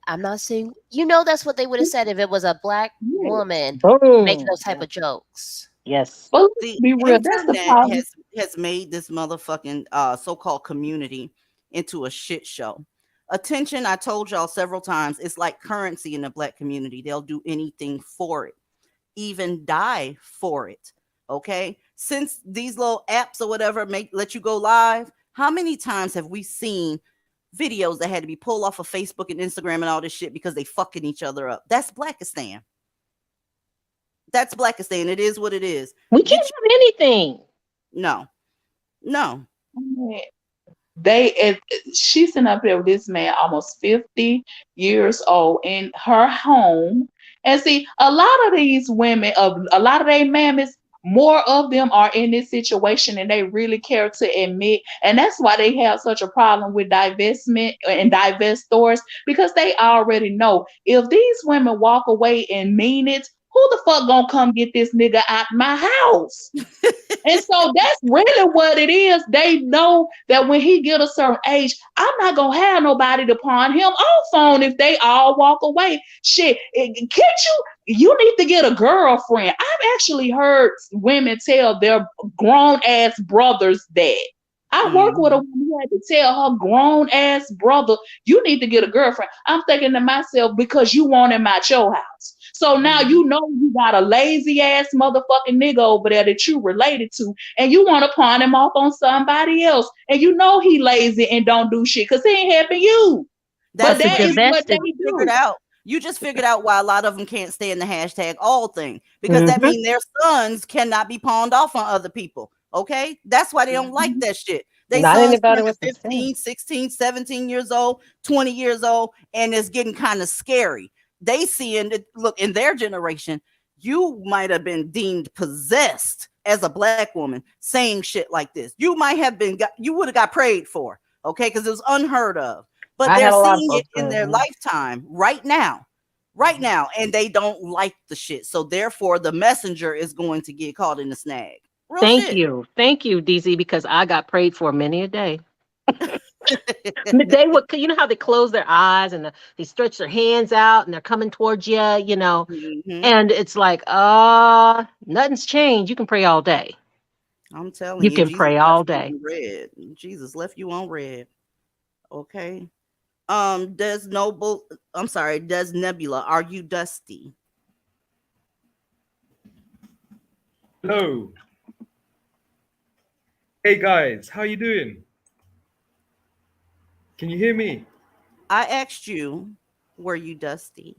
I'm not saying, that's what they would have said if it was a Black woman making those type of jokes. Yes. But The be real, that's the problem. internet has made this motherfucking so-called community into a shit show. Attention, I told y'all several times, it's like currency in the Black community. They'll do anything for it, even die for it. Okay? Since these little apps or whatever let you go live, how many times have we seen videos that had to be pulled off of Facebook and Instagram and all this shit because they fucking each other up? That's Blackistan. That's Blackistan. It is what it is. We can't have anything. No. She's sitting up there with this man almost 50 years old in her home. And see, a lot of these women, a lot of they mammies, more of them are in this situation and they really care to admit. And that's why they have such a problem with divestment and divestors, because they already know if these women walk away and mean it, who the fuck gonna come get this nigga out my house? And so that's really what it is. They know that when he get a certain age, I'm not gonna have nobody to pawn him off on if they all walk away. Shit, you need to get a girlfriend. I've actually heard women tell their grown ass brothers that. I work with a woman who had to tell her grown ass brother, you need to get a girlfriend. I'm thinking to myself, because you want him at your house. So now you got a lazy ass motherfucking nigga over there that you related to, and you want to pawn him off on somebody else. And you know he lazy and don't do shit because he ain't helping you. But that is what they figured out. You just figured out why a lot of them can't stand the hashtag all thing, because that means their sons cannot be pawned off on other people. Okay, that's why they don't like that shit. They sons 15, 16, 17 years old, 20 years old, and it's getting kind of scary. They seeing it. Look, in their generation, you might have been deemed possessed as a Black woman saying shit like this. You might have been, you would have got prayed for. okay, because it was unheard of. But I they're had a lot of seeing it folks in saying their that. lifetime right now, and they don't like the shit. So therefore, the messenger is going to get caught in the snag. Real Thank shit. you. Thank you, DZ, because I got prayed for many a day. They would, you know how they close their eyes and they stretch their hands out and they're coming towards you, Mhm. and it's like, nothing's changed. You can pray all day. I'm telling You you, can Jesus pray left all you day. on red. Jesus left you on red. Okay. Does Noble? I'm sorry. Does Nebula? Are you dusty? Hello. Hey guys, how you doing? Can you hear me? I asked you, were you dusty?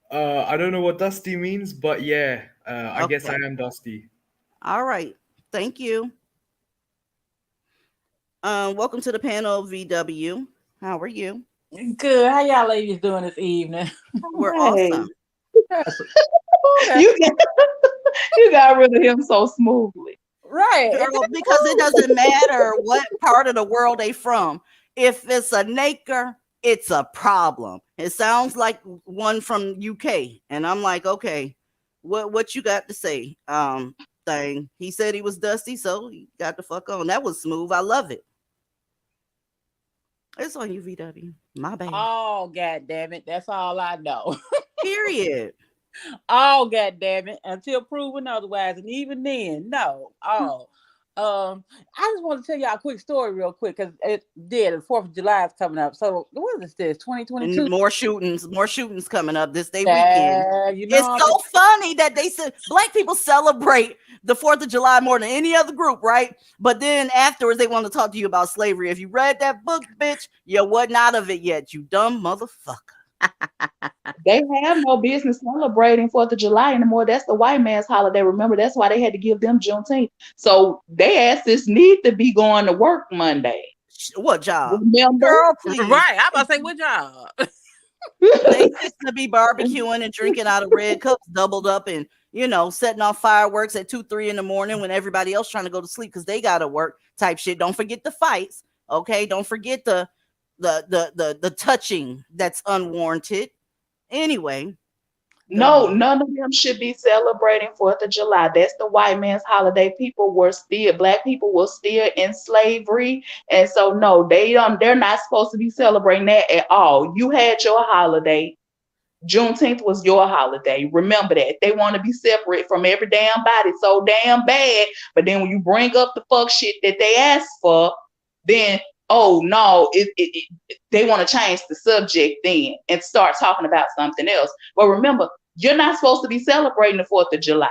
I don't know what dusty means, but yeah, I guess I Okay. am dusty. All right. Thank you. Welcome to the panel, VW. How are you? Good. How y'all ladies doing this evening? We're Hey, awesome. you got, you got rid of him so smoothly. Right. Girl, because it doesn't matter what part of the world they from. If it's a naker, it's a problem. It sounds like one from UK, and I'm like, okay, what you got to say? Thing. He said he was dusty, so he got the fuck on. That was smooth. I love it. It's on you, VW. My bad. Oh, God damn it. That's all I know. Period. Oh, God damn it. Until proven otherwise. And even then, no. Oh. I just want to tell y'all a quick story real quick because it did. The 4th of July is coming up. So what is this? 2022? And more shootings coming up this day weekend. You It's know, so funny that they said black people celebrate the 4th of July more than any other group, right? But then afterwards they want to talk to you about slavery. If you read that book, bitch, you wasn't out of it yet, you dumb motherfucker. They have no business celebrating 4th of July anymore. That's the white man's holiday. Remember, that's why they had to give them Juneteenth. So they asses need to be going to work Monday. What job? Remember? Girl, please. right. I'm about to say, what job? They fixing to be barbecuing and drinking out of red cups doubled up and setting off fireworks at 2-3 in the morning when everybody else trying to go to sleep because they gotta work type shit. Don't forget the fights. Okay. Don't forget the touching that's unwarranted. Anyway. No, none of them should be celebrating 4th of July. That's the white man's holiday. Black people were still in slavery. And so no, they're not supposed to be celebrating that at all. You had your holiday. Juneteenth was your holiday. Remember that. They want to be separate from every damn body so damn bad. But then when you bring up the fuck shit that they asked for, then oh no, they want to change the subject then and start talking about something else. But remember, you're not supposed to be celebrating the 4th of July.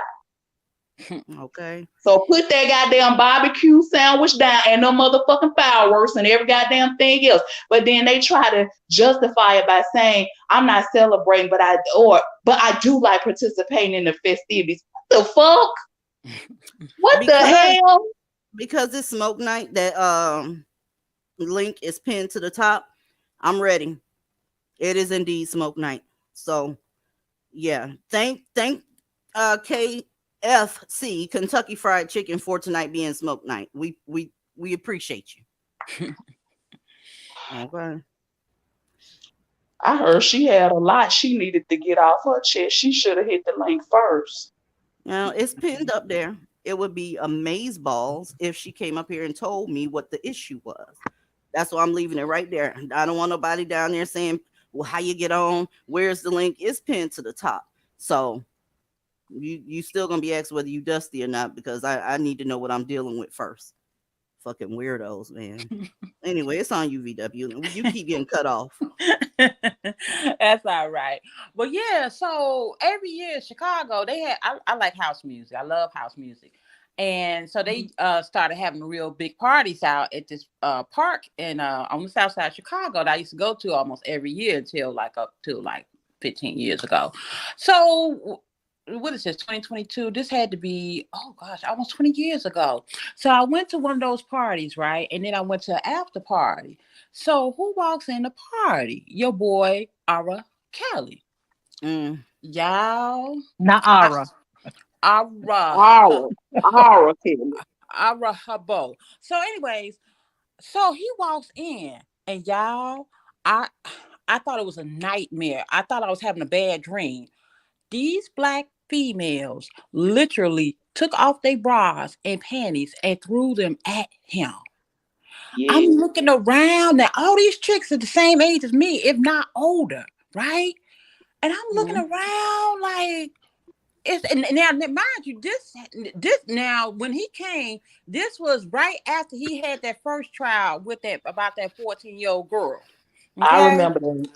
Okay. So put that goddamn barbecue sandwich down and no motherfucking fireworks and every goddamn thing else. But then they try to justify it by saying, I'm not celebrating, but I do like participating in the festivities. What the fuck? What the hell? Because it's smoke night, that link is pinned to the top. I'm ready. It is indeed smoke night. So yeah. Thank KFC, Kentucky Fried Chicken, for tonight being smoke night. We appreciate you. Okay. I heard she had a lot she needed to get off her chest. She should have hit the link first. Now it's pinned up there. It would be amazeballs if she came up here and told me what the issue was. That's why I'm leaving it right there. I don't want nobody down there saying, well, how you get on? Where's the link? It's pinned to the top. So you still gonna be asked whether you dusty or not, because I need to know what I'm dealing with first. Fucking weirdos, man. Anyway, it's on you, VW. You keep getting cut off. That's all right. But yeah, so every year in Chicago, they had I like house music. I love house music. And so they started having real big parties out at this park in on the south side of Chicago that I used to go to almost every year until up to 15 years ago. So what is this, 2022? This had to be, oh gosh, almost 20 years ago. So I went to one of those parties, right? And then I went to an after party. So who walks in the party? Your boy, Ara Kelly. Y'all. Not Ara. Ara. Ara Kelly. Ara Habo. So anyways, So he walks in, and y'all, I I thought it was a nightmare. I thought I was having a bad dream. These black females literally took off their bras and panties and threw them at him. I'm Yeah. looking around now. All these chicks are the same age as me, if not older, right? And I'm looking around like and now mind you, this now when he came, this was right after he had that first trial with that about that 14-year-old girl. I Okay. remember that.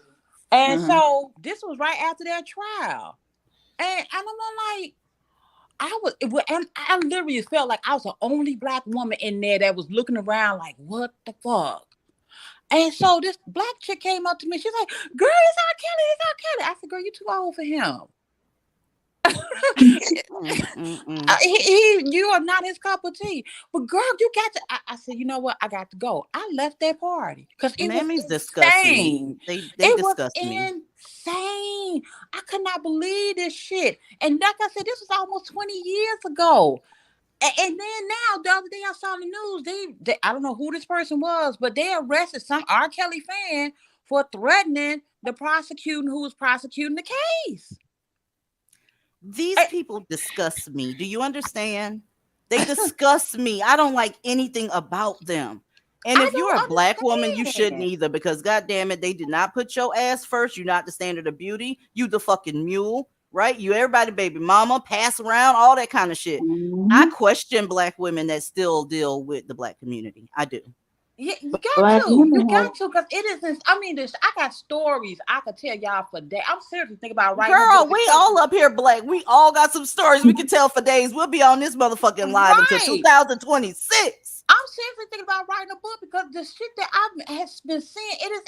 And so this was right after that trial. And I'm like, I literally felt like I was the only black woman in there that was looking around like, what the fuck? And so this black chick came up to me. She's like, girl, it's R. Kelly, it's R. Kelly. I said, girl, you too old for him. You are not his cup of tea. But girl, you got to. I said, you know what? I got to go. I left that party because it was insane. They It was disgust me. insane. I could not believe this shit. And like I said, this was almost 20 years ago. And then now, the other day I saw the news. They I don't know who this person was, but they arrested some R. Kelly fan for threatening the prosecuting who was prosecuting the case. These people disgust me. Do you understand? They disgust me. I don't like anything about them. And if you're a black woman, you shouldn't either, because God damn it, they did not put your ass first. You're not the standard of beauty. You the fucking mule, right? You everybody baby mama, pass around, all that kind of shit. I question black women that still deal with the black community. I do. Yeah, you got to, because it isn't. I mean, I got stories I could tell y'all for days. I'm seriously thinking about writing. Girl, we all up here black. We all got some stories we can tell for days. We'll be on this motherfucking live until 2026. I'm seriously thinking about writing a book because the shit that I've been seeing, it is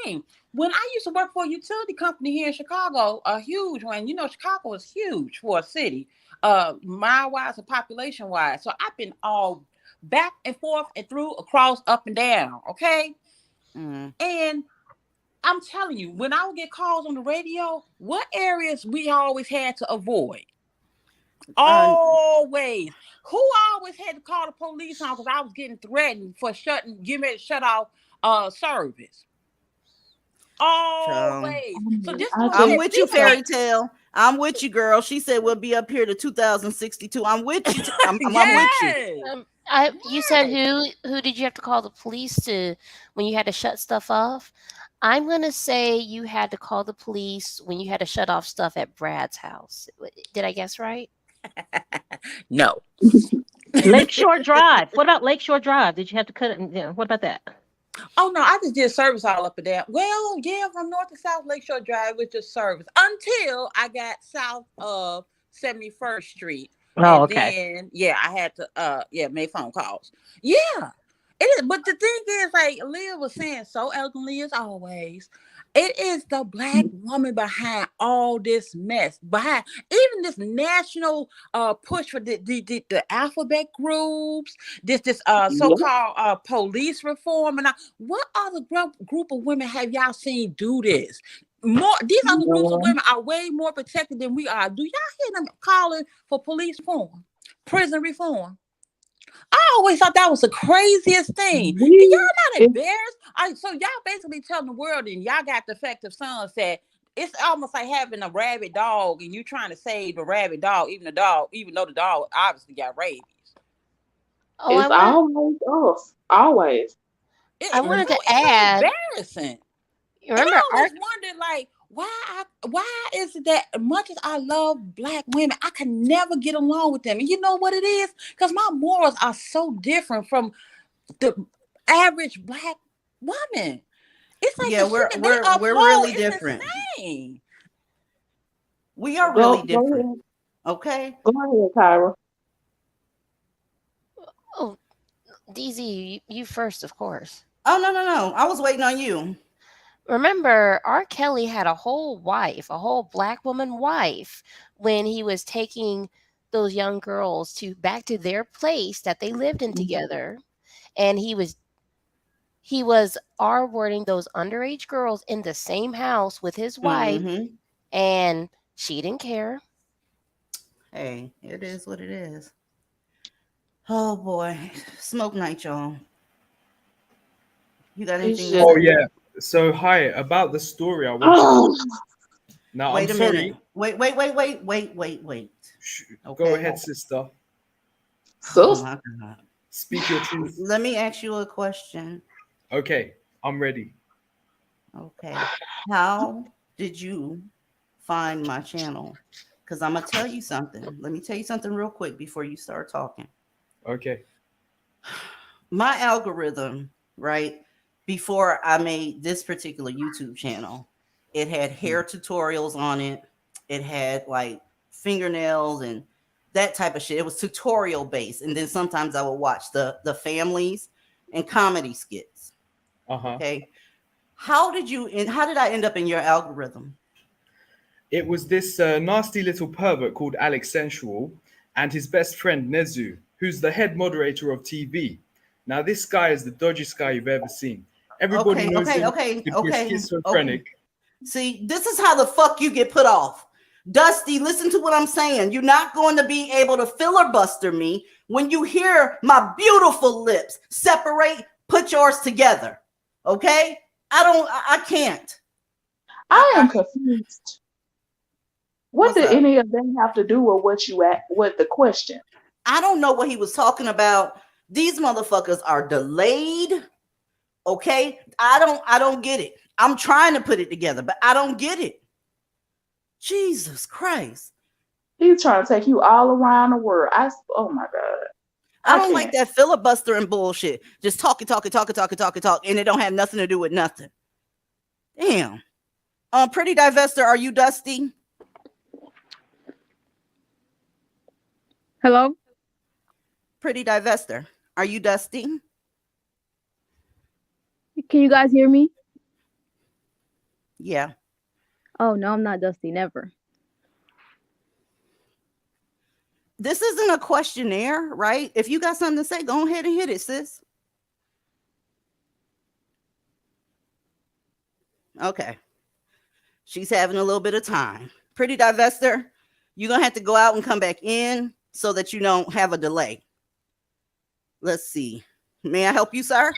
insane. When I used to work for a utility company here in Chicago, a huge one. You know, Chicago is huge for a city, mile-wise and population-wise. So I've been all back and forth and through, across, up and down. Okay. And I'm telling you, when I would get calls on the radio, what areas we always had to avoid? Always. Who always had to call the police on because I was getting threatened for getting ready to shut off service? Always. So this I'm with you, Fairy Tale. I'm with you, girl. She said we'll be up here to 2062. I'm with you. I'm with you. You said who did you have to call the police to when you had to shut stuff off? I'm gonna say you had to call the police when you had to shut off stuff at Brad's house. Did I guess right? No. Lakeshore Drive. What about Lakeshore Drive? Did you have to cut it? Yeah. What about that? Oh no, I just did service all up and down. Well, yeah, from north to south Lakeshore Drive was just service until I got south of 71st Street. Oh, okay. Then I had to make phone calls. Yeah. It is, but the thing is, like Leah was saying so eloquently as always, it is the black woman behind all this mess, behind even this national push for the alphabet groups, this so-called police reform, and what other group of women have y'all seen do this? These other groups of women are way more protected than we are. Do y'all hear them calling for police reform, prison reform? I always thought that was the craziest thing. Y'all not embarrassed? So y'all basically telling the world, and y'all got defective sons that it's almost like having a rabid dog and you trying to save the rabid dog, even though the dog obviously got rabies. Oh, it's always us. Always. I wanted to add. Embarrassing. Remember, I always wondered, like, why is it that much as I love black women, I can never get along with them? And you know what it is? Because my morals are so different from the average black woman. It's like we're really different. Insane. We are really different. Okay. Go ahead, Tyra. Oh, DZ, you first, of course. Oh no! I was waiting on you. Remember, R. Kelly had a whole black woman wife, when he was taking those young girls back to their place that they lived in together, and he was R-wording those underage girls in the same house with his wife, and she didn't care. Hey, it is what it is. Oh boy, smoke night, y'all. You got anything to Oh say? yeah. So hi, about the story I wanted to. Now Wait I'm a sorry. minute. Wait. Go Okay. ahead, sister. Oh my God. Speak your truth. Let me ask you a question. Okay, I'm ready. Okay. How did you find my channel? Because I'm gonna tell you something. Let me tell you something real quick before you start talking. Okay. My algorithm, right? Before I made this particular YouTube channel, it had hair tutorials on it. It had like fingernails and that type of shit. It was tutorial based. And then sometimes I would watch the families and comedy skits. Okay. How did I end up in your algorithm? It was this nasty little pervert called Alex Sensual and his best friend Nezu, who's the head moderator of TV. Now, this guy is the dodgiest guy you've ever seen. Everybody knows him because he's schizophrenic. See, this is how the fuck you get put off. Dusty, listen to what I'm saying. You're not going to be able to filibuster me when you hear my lips separate, put yours together. Okay? I can't. I am confused. What did any of them have to do with the question? I don't know what he was talking about. These motherfuckers are delayed. Okay? I don't get it. I'm trying to put it together, but I don't get it. Jesus Christ. He's trying to take you all around the world. Oh my God. I don't like that filibustering bullshit. Just talking, and it don't have nothing to do with nothing. Damn. Pretty Divester, are you Dusty? Hello? Pretty Divester, are you Dusty? Can you guys hear me? Yeah. Oh, no, I'm not Dusty. Never. This isn't a questionnaire, right? If you got something to say, go ahead and hit it, sis. Okay. She's having a little bit of time. Pretty Divester, you're going to have to go out and come back in so that you don't have a delay. Let's see. May I help you, sir?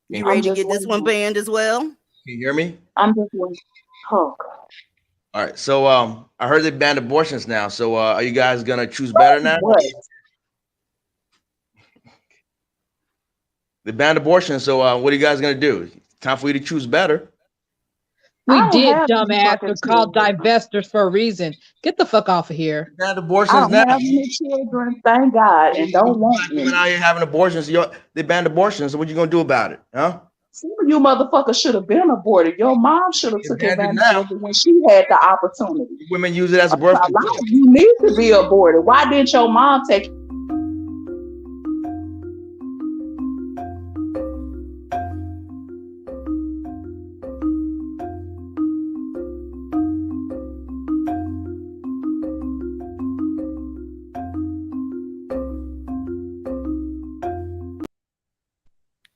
You ready to get this one banned as well? Can you hear me? I'm just waiting. Oh, God. All right. So I heard they banned abortions now. So are you guys gonna choose better now? What? They banned abortion. So what are you guys gonna do? Time for you to choose better. We did, dumbass. They're called divestors for a reason. Get the fuck off of here. They banned I abortions don't now. have any children, thank God, and don't want Women me. out here having abortions. They banned abortions. So what you gonna do about it? Huh? Some of you motherfuckers should have been aborted. Your mom should have took banned it advantage now. of it when she had the opportunity. Women use it as a birth A lot control. of you need to be aborted. Why didn't your mom take it?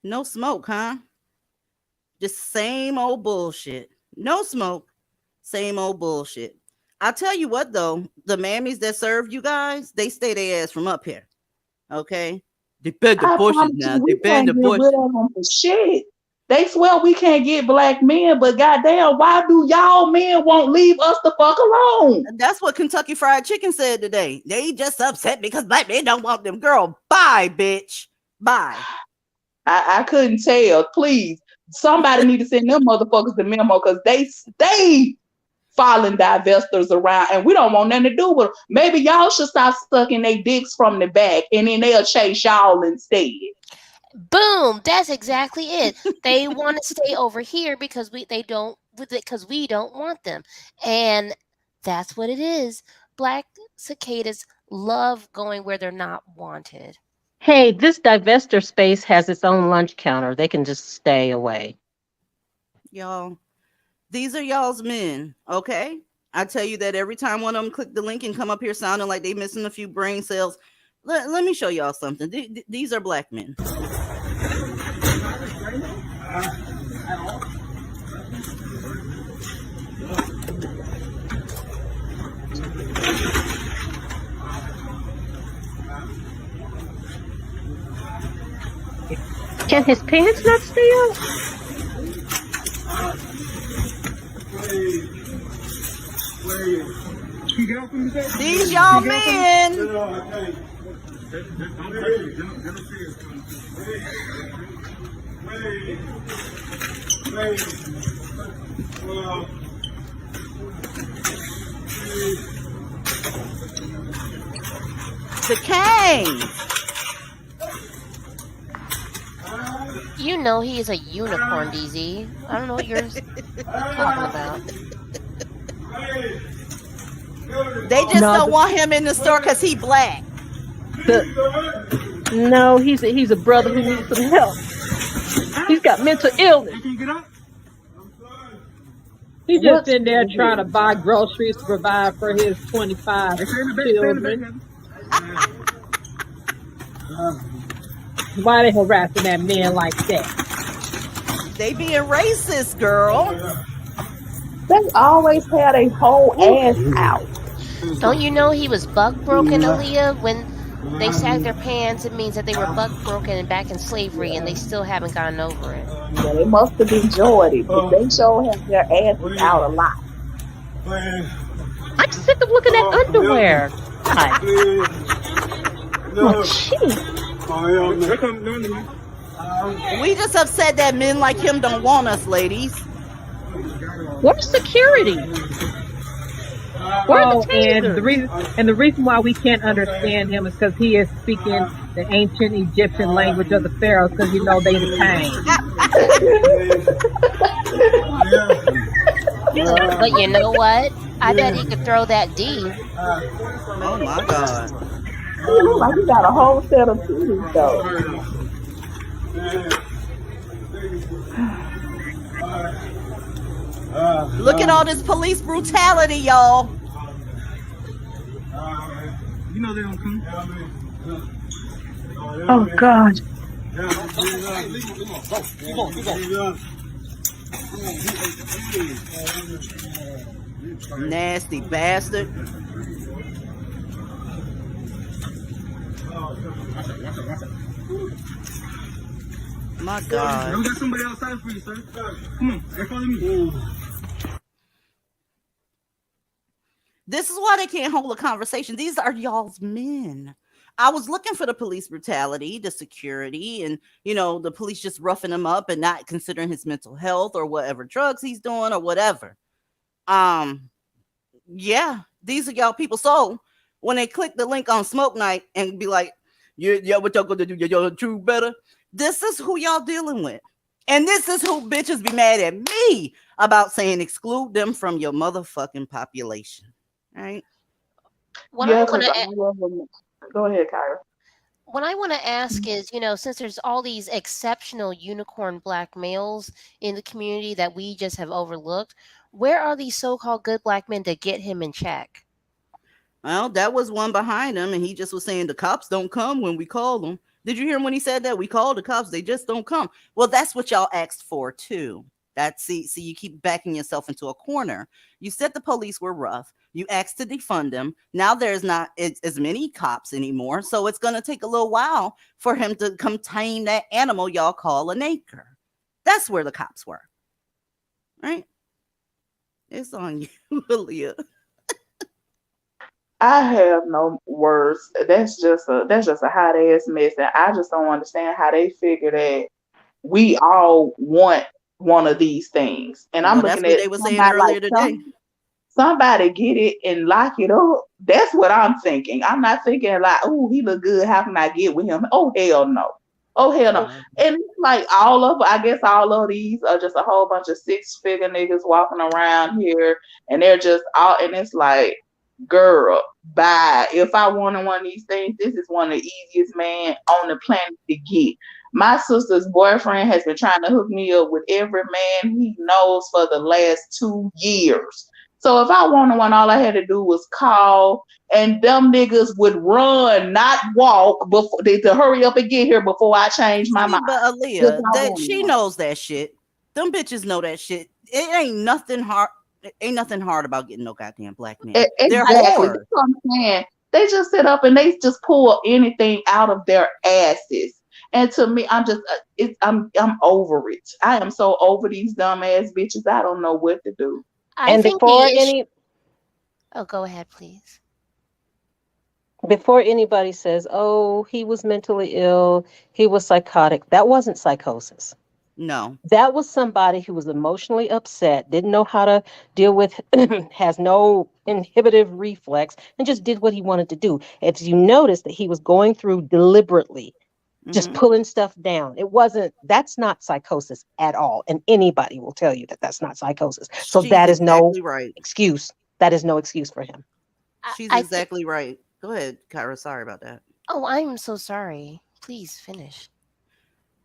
No smoke, huh? Just same old bullshit. No smoke, same old bullshit. I'll tell you what, though, the mammies that serve you guys, they stay their ass from up here. Okay? They banned the bushes now. They banned the bushes. Rid of them for shit. They swear we can't get black men, but goddamn, why do y'all men won't leave us the fuck alone? That's what Kentucky Fried Chicken said today. They just upset because black men don't want them. Girl, bye, bitch. Bye. I couldn't tell. Please, somebody need to send them motherfuckers the memo because they stay following divestors around and we don't want nothing to do with them. Maybe y'all should stop sucking their dicks from the back and then they'll chase y'all instead. Boom, that's exactly it. They want to stay over here because we don't want them. And that's what it is. Black cicadas love going where they're not wanted. Hey, this divestor space has its own lunch counter. They can just stay away. Y'all, these are y'all's men, okay? I tell you that every time one of them click the link and come up here sounding like they missing a few brain cells. Let me show y'all something. These are black men. Can his pants not stay up? These y'all men. The cane. You know he is a unicorn, DZ. I don't know what you're talking about. They just don't want him in the store because he black. No, he's a brother who needs some help. He's got mental illness. He's just in there trying to buy groceries to provide for his 25 children. Why they harassing that man like that? They being racist, girl. They always have a whole ass out. Don't you know he was buck broken, Aaliyah? When they sagged their pants, it means that they were buck broken and back in slavery, and they still haven't gotten over it. Yeah, they must have enjoyed it, but they sure have their asses out a lot. I'm sick of looking at underwear. God. Oh, shit. We just upset that men like him don't want us, ladies. Where's security? And the reason why we can't understand him is because he is speaking the ancient Egyptian language of the pharaohs, because you know they the pain. But you know what? I bet he could throw that D. Oh my God. You look like you got a whole set of titties though. Look at all this police brutality, y'all. You know they don't come. Oh God. Nasty bastard. My God. We got somebody outside for you, sir. Come on, follow me. This is why they can't hold a conversation. These are y'all's men. I was looking for the police brutality, the security, and, you know, the police just roughing him up and not considering his mental health or whatever drugs he's doing or whatever. Yeah, these are y'all people. So when they click the link on Smoke Night and be like, yeah, what y'all gonna do? Y'all true better. This is who y'all dealing with. And this is who bitches be mad at me about saying exclude them from your motherfucking population. Right? What Yeah, I want to go ahead, Kyra. What I want to ask is, you know, since there's all these exceptional unicorn black males in the community that we just have overlooked, where are these so-called good black men to get him in check? Well, that was one behind him, and he just was saying the cops don't come when we call them. Did you hear him when he said that? We call the cops, they just don't come. Well, that's what y'all asked for too. See, you keep backing yourself into a corner. You said the police were rough. You asked to defund them. Now there's not as many cops anymore, so it's going to take a little while for him to come tame that animal y'all call an acre. That's where the cops were, right? It's on you, Aaliyah. I have no words. That's just a hot ass mess, and I just don't understand how they figure that we all want one of these things. And I'm that's looking what at they were saying earlier today. Somebody get it and lock it up. That's what I'm thinking. I'm not thinking like, oh, he look good. How can I get with him? Oh, hell no. Oh, hell no. And like I guess all of these are just a whole bunch of 6-figure niggas walking around here, and they're just all, and it's like, girl, bye. If I wanted one of these things, this is one of the easiest man on the planet to get. My sister's boyfriend has been trying to hook me up with every man he knows for the last 2 years. So if I wanted one, all I had to do was call, and them niggas would run, not walk, before to hurry up and get here before I change my mind. But Aaliyah, she knows that shit. Them bitches know that shit. It ain't nothing hard. Ain't nothing hard about getting no goddamn black man. Exactly. That's what I'm saying. They just sit up and they just pull anything out of their asses. And to me, I'm over it. I am so over these dumbass bitches. I don't know what to do. I And think go ahead, please. before anybody says, "Oh, he was mentally ill, he was psychotic," that wasn't psychosis. No. That was somebody who was emotionally upset, didn't know how to deal with, has no inhibitive reflex, and just did what he wanted to do. If you notice that he was going through deliberately, just pulling stuff down, that's not psychosis at all. And anybody will tell you that that's not psychosis. So She's that is no exactly right. excuse. That is no excuse for him. She's exactly right. Go ahead, Kyra. Sorry about that. Oh, I'm so sorry. Please finish.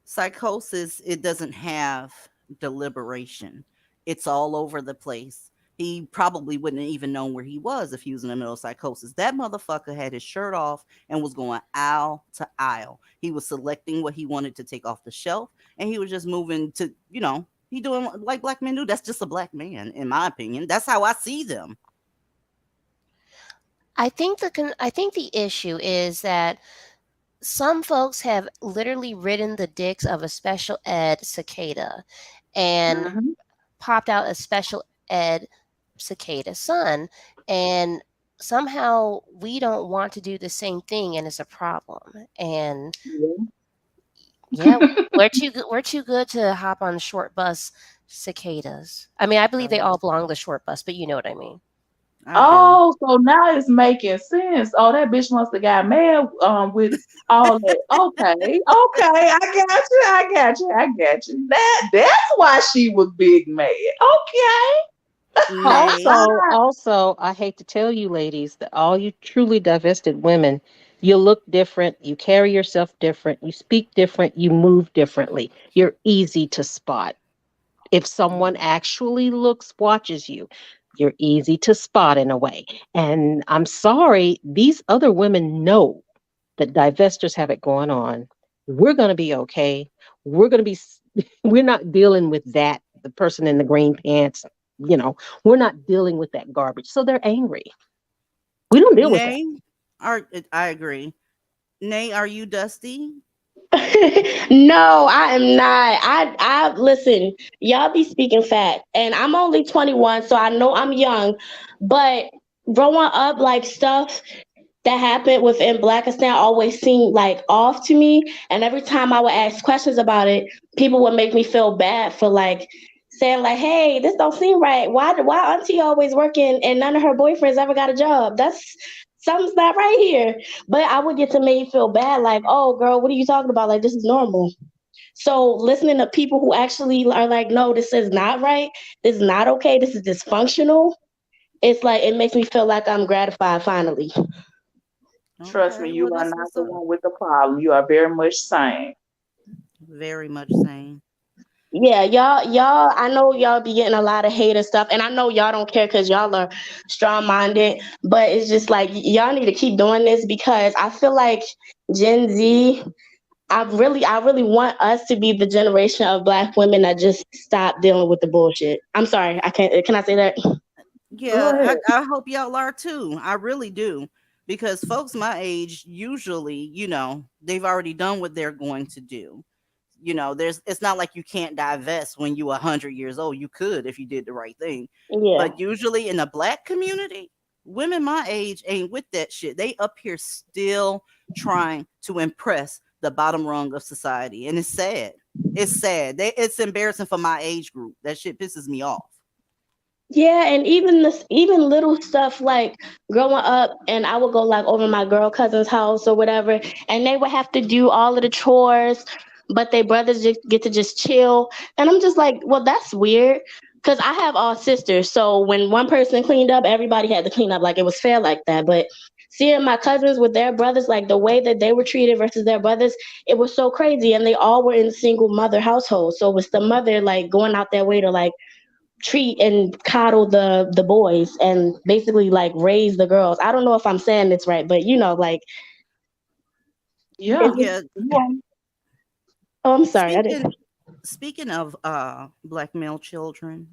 Psychosis, it doesn't have deliberation. It's all over the place. He probably wouldn't have even known where he was if he was in the middle of psychosis. That motherfucker had his shirt off and was going aisle to aisle. He was selecting what he wanted to take off the shelf, and he was just moving to, he doing like black men do. That's just a black man, in my opinion. That's how I see them. I think the issue is that some folks have literally ridden the dicks of a special ed cicada and popped out a special ed cicada son, and somehow we don't want to do the same thing, and it's a problem. And yeah, we're too good to hop on the short bus cicadas. I mean, I believe they all belong to the short bus, but you know what I mean. Oh, so now it's making sense. Oh, that bitch must have got mad with all that. Okay, I got you. That's why she was big mad. Okay. Also, I hate to tell you, ladies, that all you truly divested women, you look different, you carry yourself different, you speak different, you move differently. You're easy to spot. If someone actually watches you, you're easy to spot in a way. And I'm sorry, these other women know that divestors have it going on. We're going to be okay. We're not dealing with that, the person in the green pants, we're not dealing with that garbage. So they're angry. We don't deal with that. I agree. Nay, are you Dusty? No, I am not. I listen, y'all be speaking fact. And I'm only 21, so I know I'm young. But growing up, like stuff that happened within Blackistan always seemed like off to me. And every time I would ask questions about it, people would make me feel bad for like saying like, hey, this don't seem right. Why auntie always working and none of her boyfriends ever got a job? That's something's not right here. But I would get to make me feel bad, like, oh girl, what are you talking about? Like this is normal. So listening to people who actually are like, no, this is not right, this is not okay, this is dysfunctional, it's like it makes me feel like I'm gratified finally. Trust me, you are not the one with the problem. You are very much sane. Very much sane. Yeah, y'all, I know y'all be getting a lot of hate and stuff, and I know y'all don't care because y'all are strong-minded, but it's just like y'all need to keep doing this because I feel like Gen Z, I really want us to be the generation of Black women that just stop dealing with the bullshit. I'm sorry, can I say that? Yeah, I hope y'all are too. I really do. Because folks my age, usually, they've already done what they're going to do. It's not like you can't divest when you're 100 years old. You could if you did the right thing. Yeah. But usually in the Black community, women my age ain't with that shit. They up here still trying to impress the bottom rung of society. And it's sad. It's sad. It's embarrassing for my age group. That shit pisses me off. Yeah, and even little stuff like growing up, and I would go like over my girl cousin's house or whatever, and they would have to do all of the chores, but their brothers just get to just chill, and I'm just like, well, that's weird, because I have all sisters, so when one person cleaned up, everybody had to clean up, like it was fair like that. But seeing my cousins with their brothers, like the way that they were treated versus their brothers, it was so crazy, and they all were in single mother households, so it was the mother like going out their way to like treat and coddle the boys and basically like raise the girls. I don't know if I'm saying this right, but like yeah. Oh, I'm sorry. Speaking of Black male children,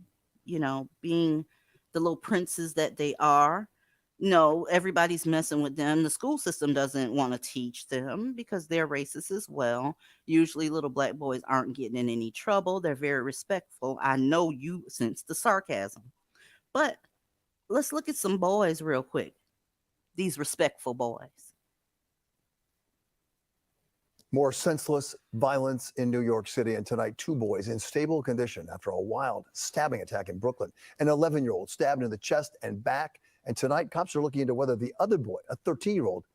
being the little princes that they are, No, everybody's messing with them. The school system doesn't want to teach them because they're racist as well. Usually, little black boys aren't getting in any trouble. They're very respectful. I know you sense the sarcasm. But let's look at some boys real quick. These respectful boys. More senseless violence in New York City, and tonight 2 boys in stable condition after a wild stabbing attack in Brooklyn. An 11-year-old stabbed in the chest and back, and tonight cops are looking into whether the other boy, a 13-year-old,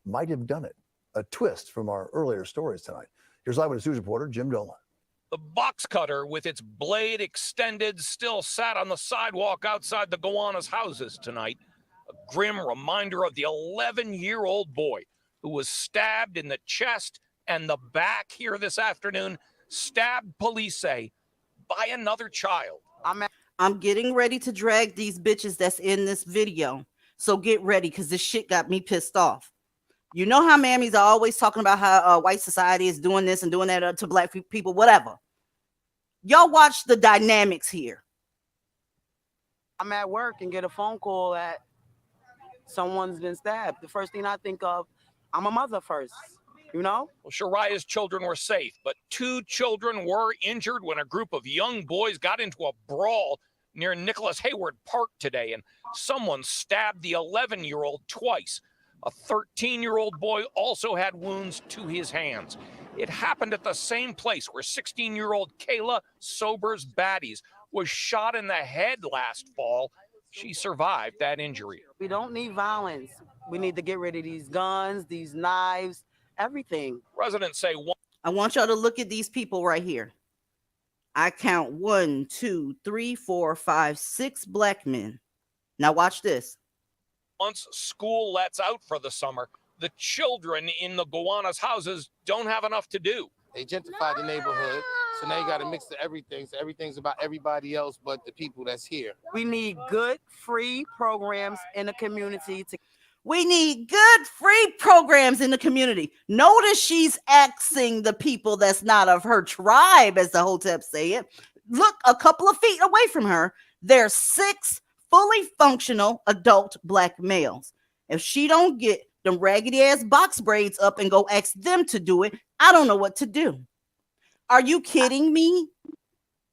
might have done it. A twist from our earlier stories tonight. Here's Eyewitness News reporter Jim Dolan. The box cutter, with its blade extended, still sat on the sidewalk outside the Gowanus' houses tonight. A grim reminder of the 11-year-old boy who was stabbed in the chest and the back here this afternoon, stabbed, police say, by another child. I'm getting ready to drag these bitches that's in this video. So get ready, because this shit got me pissed off. You know how mammies are always talking about how white society is doing this and doing that to black people, whatever. Y'all watch the dynamics here. I'm at work and get a phone call that someone's been stabbed. The first thing I think of, I'm a mother first. You know? Well, Shariah's children were safe, but 2 children were injured when a group of young boys got into a brawl near Nicholas Hayward Park today, and someone stabbed the 11-year-old twice. A 13-year-old boy also had wounds to his hands. It happened at the same place where 16-year-old Kayla Sobers Baddies was shot in the head last fall. She survived that injury. We don't need violence. We need to get rid of these guns, these knives, everything. Residents say I want y'all to look at these people right here. I count 1, 2, 3, 4, 5, 6 black men. Now watch this. Once school lets out for the summer, the children in the Gowanus' houses don't have enough to do. They gentrified the neighborhood, so now you got to mix to everything. So everything's about everybody else but the people that's here. We need good, free programs in the community to We need good free programs in the community. Notice she's asking the people that's not of her tribe, as the Hotep say it. Look a couple of feet away from her. There's 6 fully functional adult black males. If she don't get them raggedy ass box braids up and go ask them to do it, I don't know what to do. Are you kidding me?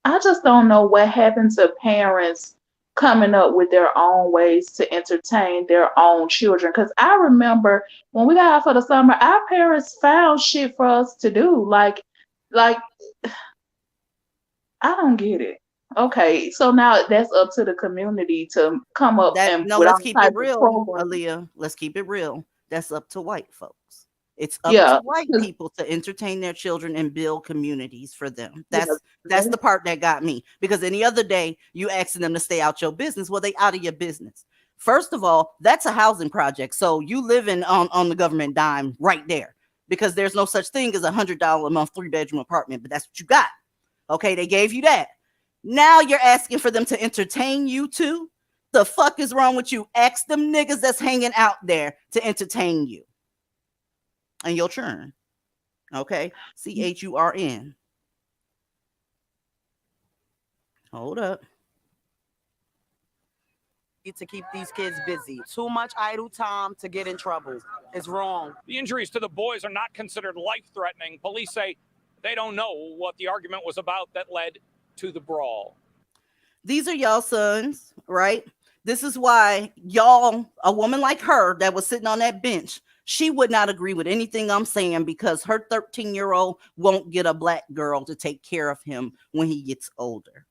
I just don't know what happened to parents coming up with their own ways to entertain their own children. Because I remember when we got out for the summer, our parents found shit for us to do. Like I don't get it. Okay, so now that's up to the community to come up and let's keep it real, Aaliyah. Let's keep it real. That's up to white folks. It's up to white people to entertain their children and build communities for them. That's the part that got me. Because any other day, you asking them to stay out your business. Well, they out of your business. First of all, that's a housing project. So you living on the government dime right there. Because there's no such thing as $100 a month 3-bedroom apartment. But that's what you got. Okay, they gave you that. Now you're asking for them to entertain you too? The fuck is wrong with you? Ask them niggas that's hanging out there to entertain you. And you'll churn. Okay? CHURN. Hold up. to keep these kids busy. Too much idle time to get in trouble. It's wrong. The injuries to the boys are not considered life-threatening. Police say they don't know what the argument was about that led to the brawl. These are y'all sons, right? This is why y'all, a woman like her that was sitting on that bench, she would not agree with anything I'm saying because her 13-year-old won't get a black girl to take care of him when he gets older.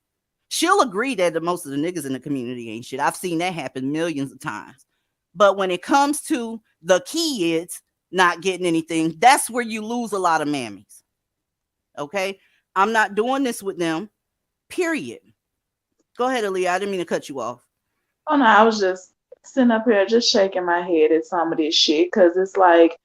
She'll agree that most of the niggas in the community ain't shit. I've seen that happen millions of times. But when it comes to the kids not getting anything, that's where you lose a lot of mammies. Okay? I'm not doing this with them, period. Go ahead, Aaliyah. I didn't mean to cut you off. Oh, no, I was just sitting up here just shaking my head at some of this shit because it's like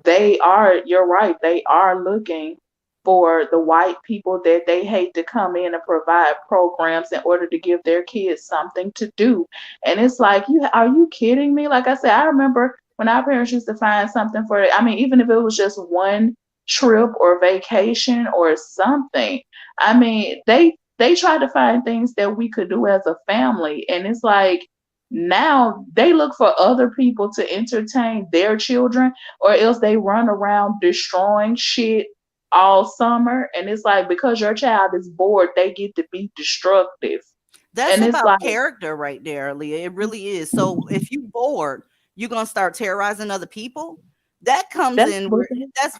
you're right, they are looking for the white people that they hate to come in and provide programs in order to give their kids something to do. And it's like, are you kidding me? Like I said, I remember when our parents used to find something for, I mean, even if it was just one trip or vacation or something, I mean, they tried to find things that we could do as a family. And it's like, Now they look for other people to entertain their children, or else they run around destroying shit all summer. And it's like, because your child is bored, they get to be destructive. That's And it's about like, character right there, Leah. It really is. So if you bored, you're gonna start terrorizing other people. That comes that's in where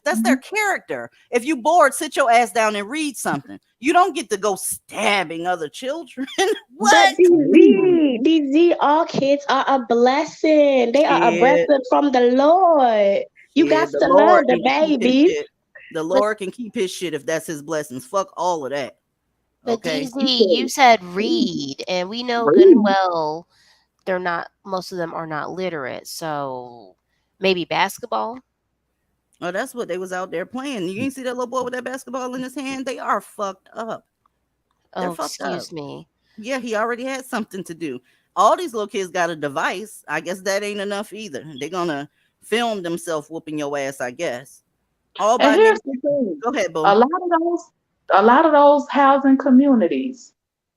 that's their character. If you bored, sit your ass down and read something. You don't get to go stabbing other children. But What? DZ, all kids are a blessing. They are a Shit. blessing from the Lord. You got Shit. The to Lord learn the can keep his babies. shit. The But Lord can keep his shit if that's his blessings. Fuck all of that. but Okay. DZ, you said read, and we know good and well they're not. Most of them are not literate. So maybe basketball. Oh, that's what they was out there playing. You ain't see that little boy with that basketball in his hand? They are fucked up. They're Oh, fucked up. excuse me. Yeah, he already had something to do. All these little kids got a device. I guess that ain't enough either. They're gonna film themselves whooping your ass, I guess. All and by here's nature. the thing. Go ahead, A boo. lot of those a lot of those housing communities,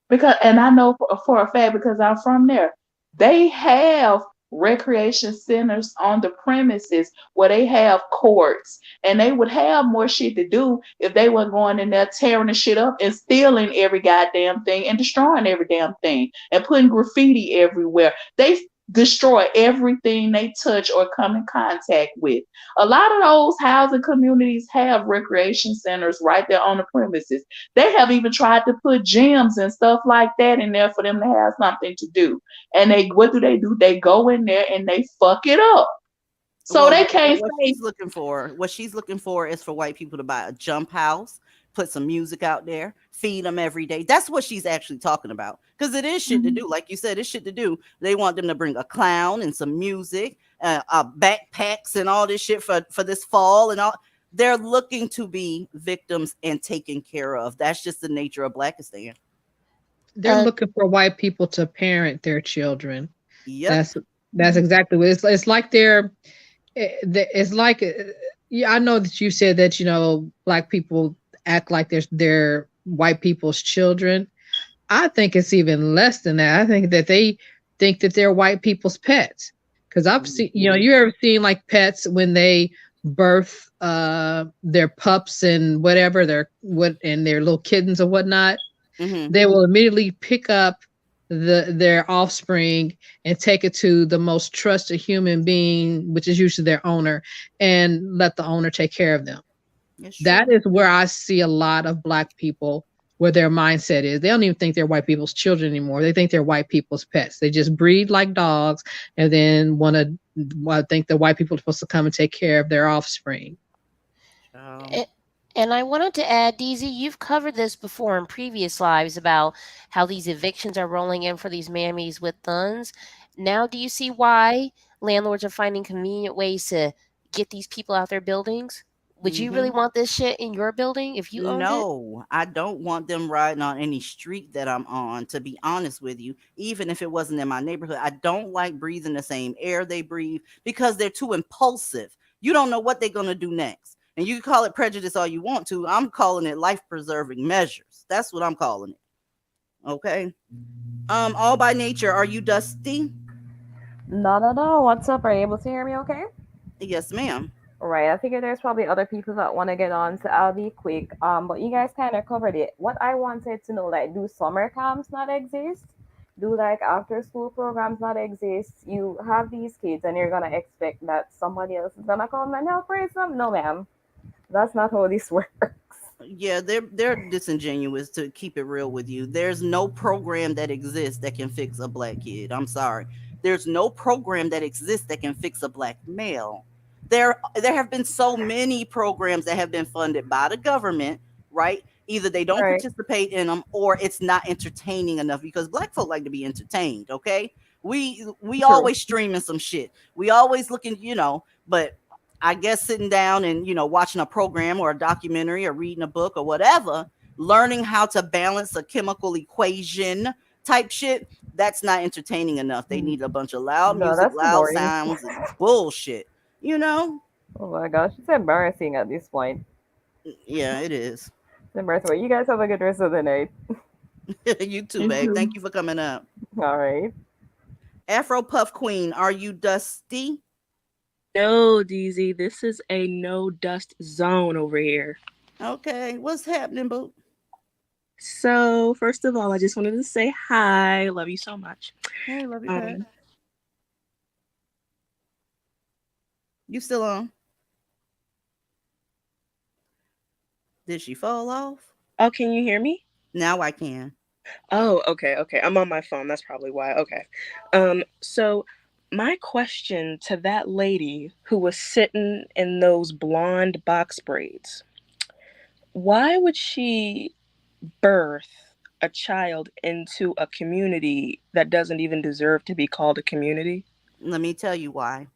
because, and I know for a fact because I'm from there, they have recreation centers on the premises where they have courts, and they would have more shit to do if they were going in there tearing the shit up and stealing every goddamn thing and destroying every damn thing and putting graffiti everywhere. They destroy everything they touch or come in contact with. A lot of those housing communities have recreation centers right there on the premises. They have even tried to put gyms and stuff like that in there for them to have something to do. And they, what do? They go in there and they fuck it up. So Well, they can't say, what she's looking for is for white people to buy a jump house, put some music out there, feed them every day. That's what she's actually talking about. Because it is shit to do. Like you said, it's shit to do. They want them to bring a clown and some music, backpacks and all this shit for this fall and all. They're looking to be victims and taken care of. That's just the nature of Blackistan. They're looking for white people to parent their children. Yep. That's exactly what it's like. It's like, yeah, I know that you said that, black people act like they're white people's children. I think it's even less than that. I think that they think that they're white people's pets. Because I've seen, you ever seen like pets when they birth their pups and whatever, and their little kittens or whatnot, they will immediately pick up their offspring and take it to the most trusted human being, which is usually their owner, and let the owner take care of them. That is where I see a lot of black people, where their mindset is. They don't even think they're white people's children anymore. They think they're white people's pets. They just breed like dogs and then want to think that white people are supposed to come and take care of their offspring. And I wanted to add, DZ, you've covered this before in previous lives about how these evictions are rolling in for these mammies with guns. Now, do you see why landlords are finding convenient ways to get these people out their buildings? Would you really want this shit in your building if you owned it? No, I don't want them riding on any street that I'm on, to be honest with you, even if it wasn't in my neighborhood. I don't like breathing the same air they breathe because they're too impulsive. You don't know what they're going to do next. And you can call it prejudice all you want to. I'm calling it life-preserving measures. That's what I'm calling it. Okay. All by nature, are you Dusty? Not at all. What's up? Are you able to hear me okay? Yes, ma'am. Right. I figure there's probably other people that want to get on, so I'll be quick. But you guys kind of covered it. What I wanted to know, like, do summer camps not exist? Do like after school programs not exist? You have these kids and you're gonna expect that somebody else is gonna come and help raise them? No, ma'am. That's not how this works. Yeah, they're disingenuous, to keep it real with you. There's no program that exists that can fix a black kid. I'm sorry. There's no program that exists that can fix a black male. There have been so many programs that have been funded by the government, right? Either they don't Right. participate in them or it's not entertaining enough, because black folk like to be entertained, okay? We True. always streaming some shit. We always looking, but I guess sitting down and, watching a program or a documentary or reading a book or whatever, learning how to balance a chemical equation type shit, that's not entertaining enough. They need a bunch of loud No, music, that's loud boring. sounds, and bullshit, you know? Oh my gosh, it's embarrassing at this point. Yeah, it is. It's embarrassing. You guys have a good rest of the night. You too, babe. Thank you for coming up. All right. Afro Puff Queen, are you dusty? No, DZ, this is a no dust zone over here. Okay, what's happening, boo? So, first of all, I just wanted to say hi. Love you so much. Hey, love you back. You still on? Did she fall off? Oh, can you hear me? Now I can. Oh, okay. I'm on my phone. That's probably why. Okay. So my question to that lady who was sitting in those blonde box braids, why would she birth a child into a community that doesn't even deserve to be called a community? Let me tell you why.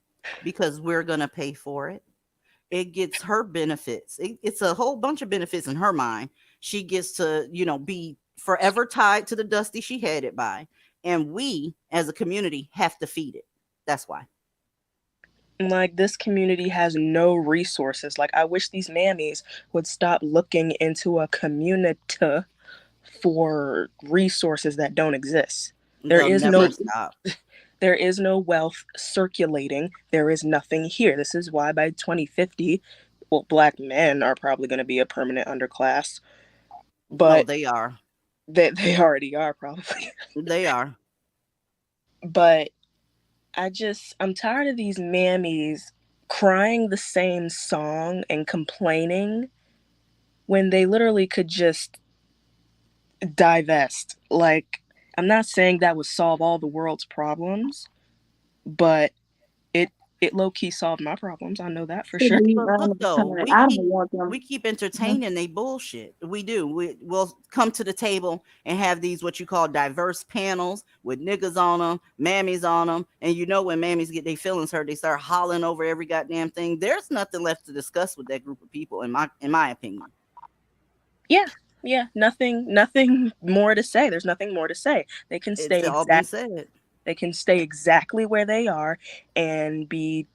Because we're going to pay for it. It gets her benefits. It's a whole bunch of benefits in her mind. She gets to, be forever tied to the dusty she had it by. And we, as a community, have to feed it. That's why. Like, this community has no resources. Like, I wish these mammies would stop looking into a community for resources that don't exist. They'll never stop. There is no wealth circulating. There is nothing here. This is why by 2050, well, Black men are probably going to be a permanent underclass. But no, they are. They already are, probably. They are. But I'm tired of these mammies crying the same song and complaining when they literally could just divest. Like, I'm not saying that would solve all the world's problems, but it low-key solved my problems. I know that for sure. But look though, we keep entertaining they bullshit. We do. We'll come to the table and have these what you call diverse panels with niggas on them, mammies on them, and when mammies get their feelings hurt, they start hollering over every goddamn thing. There's nothing left to discuss with that group of people, in my opinion. Yeah, nothing more to say. There's nothing more to say. They can stay They can stay exactly where they are and be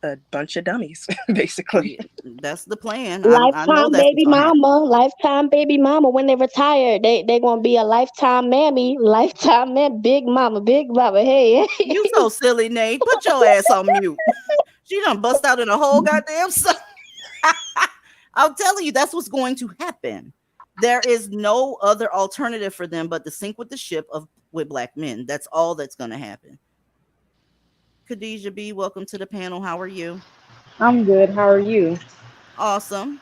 a bunch of dummies, basically. That's the plan. Lifetime baby mama. When they retire, they gonna be a lifetime mammy, lifetime big mama. Hey, you so silly, Nate. Put your ass on mute. She done bust out in a whole goddamn song. I'm telling you, that's what's going to happen. There is no other alternative for them but to sink with the ship with Black men. That's all that's going to happen. Khadijah B, welcome to the panel. How are you? I'm good. How are you? Awesome.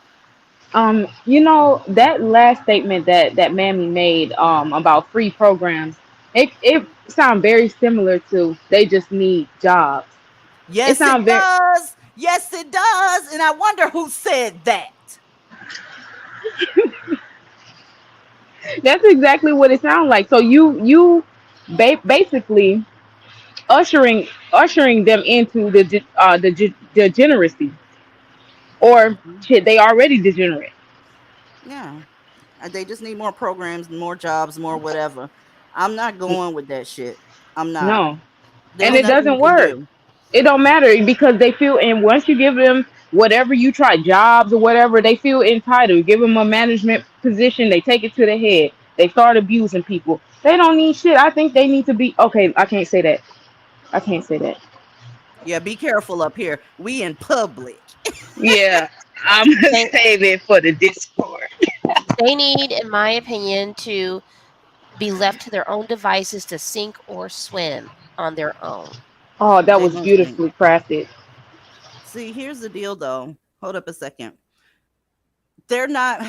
That last statement that Mammy made about free programs, it sounds very similar to they just need jobs. Yes, it does. Yes, it does. And I wonder who said that. That's exactly what it sounds like. So you basically ushering them into the degeneracy, or shit, they already degenerate. Yeah, they just need more programs, more jobs, more whatever. I'm not going with that shit. I'm not. No, There's and it doesn't work. It don't matter because they feel, and once you give them whatever you try, jobs or whatever, they feel entitled. Give them a management position, they take it to the head. They start abusing people. They don't need shit. I think they need to be okay. I can't say that. Yeah, be careful up here. We in public. Yeah, I'm gonna save it for the Discord. They need, in my opinion, to be left to their own devices to sink or swim on their own. Oh, that was beautifully crafted. See, here's the deal though. Hold up a second. They're not.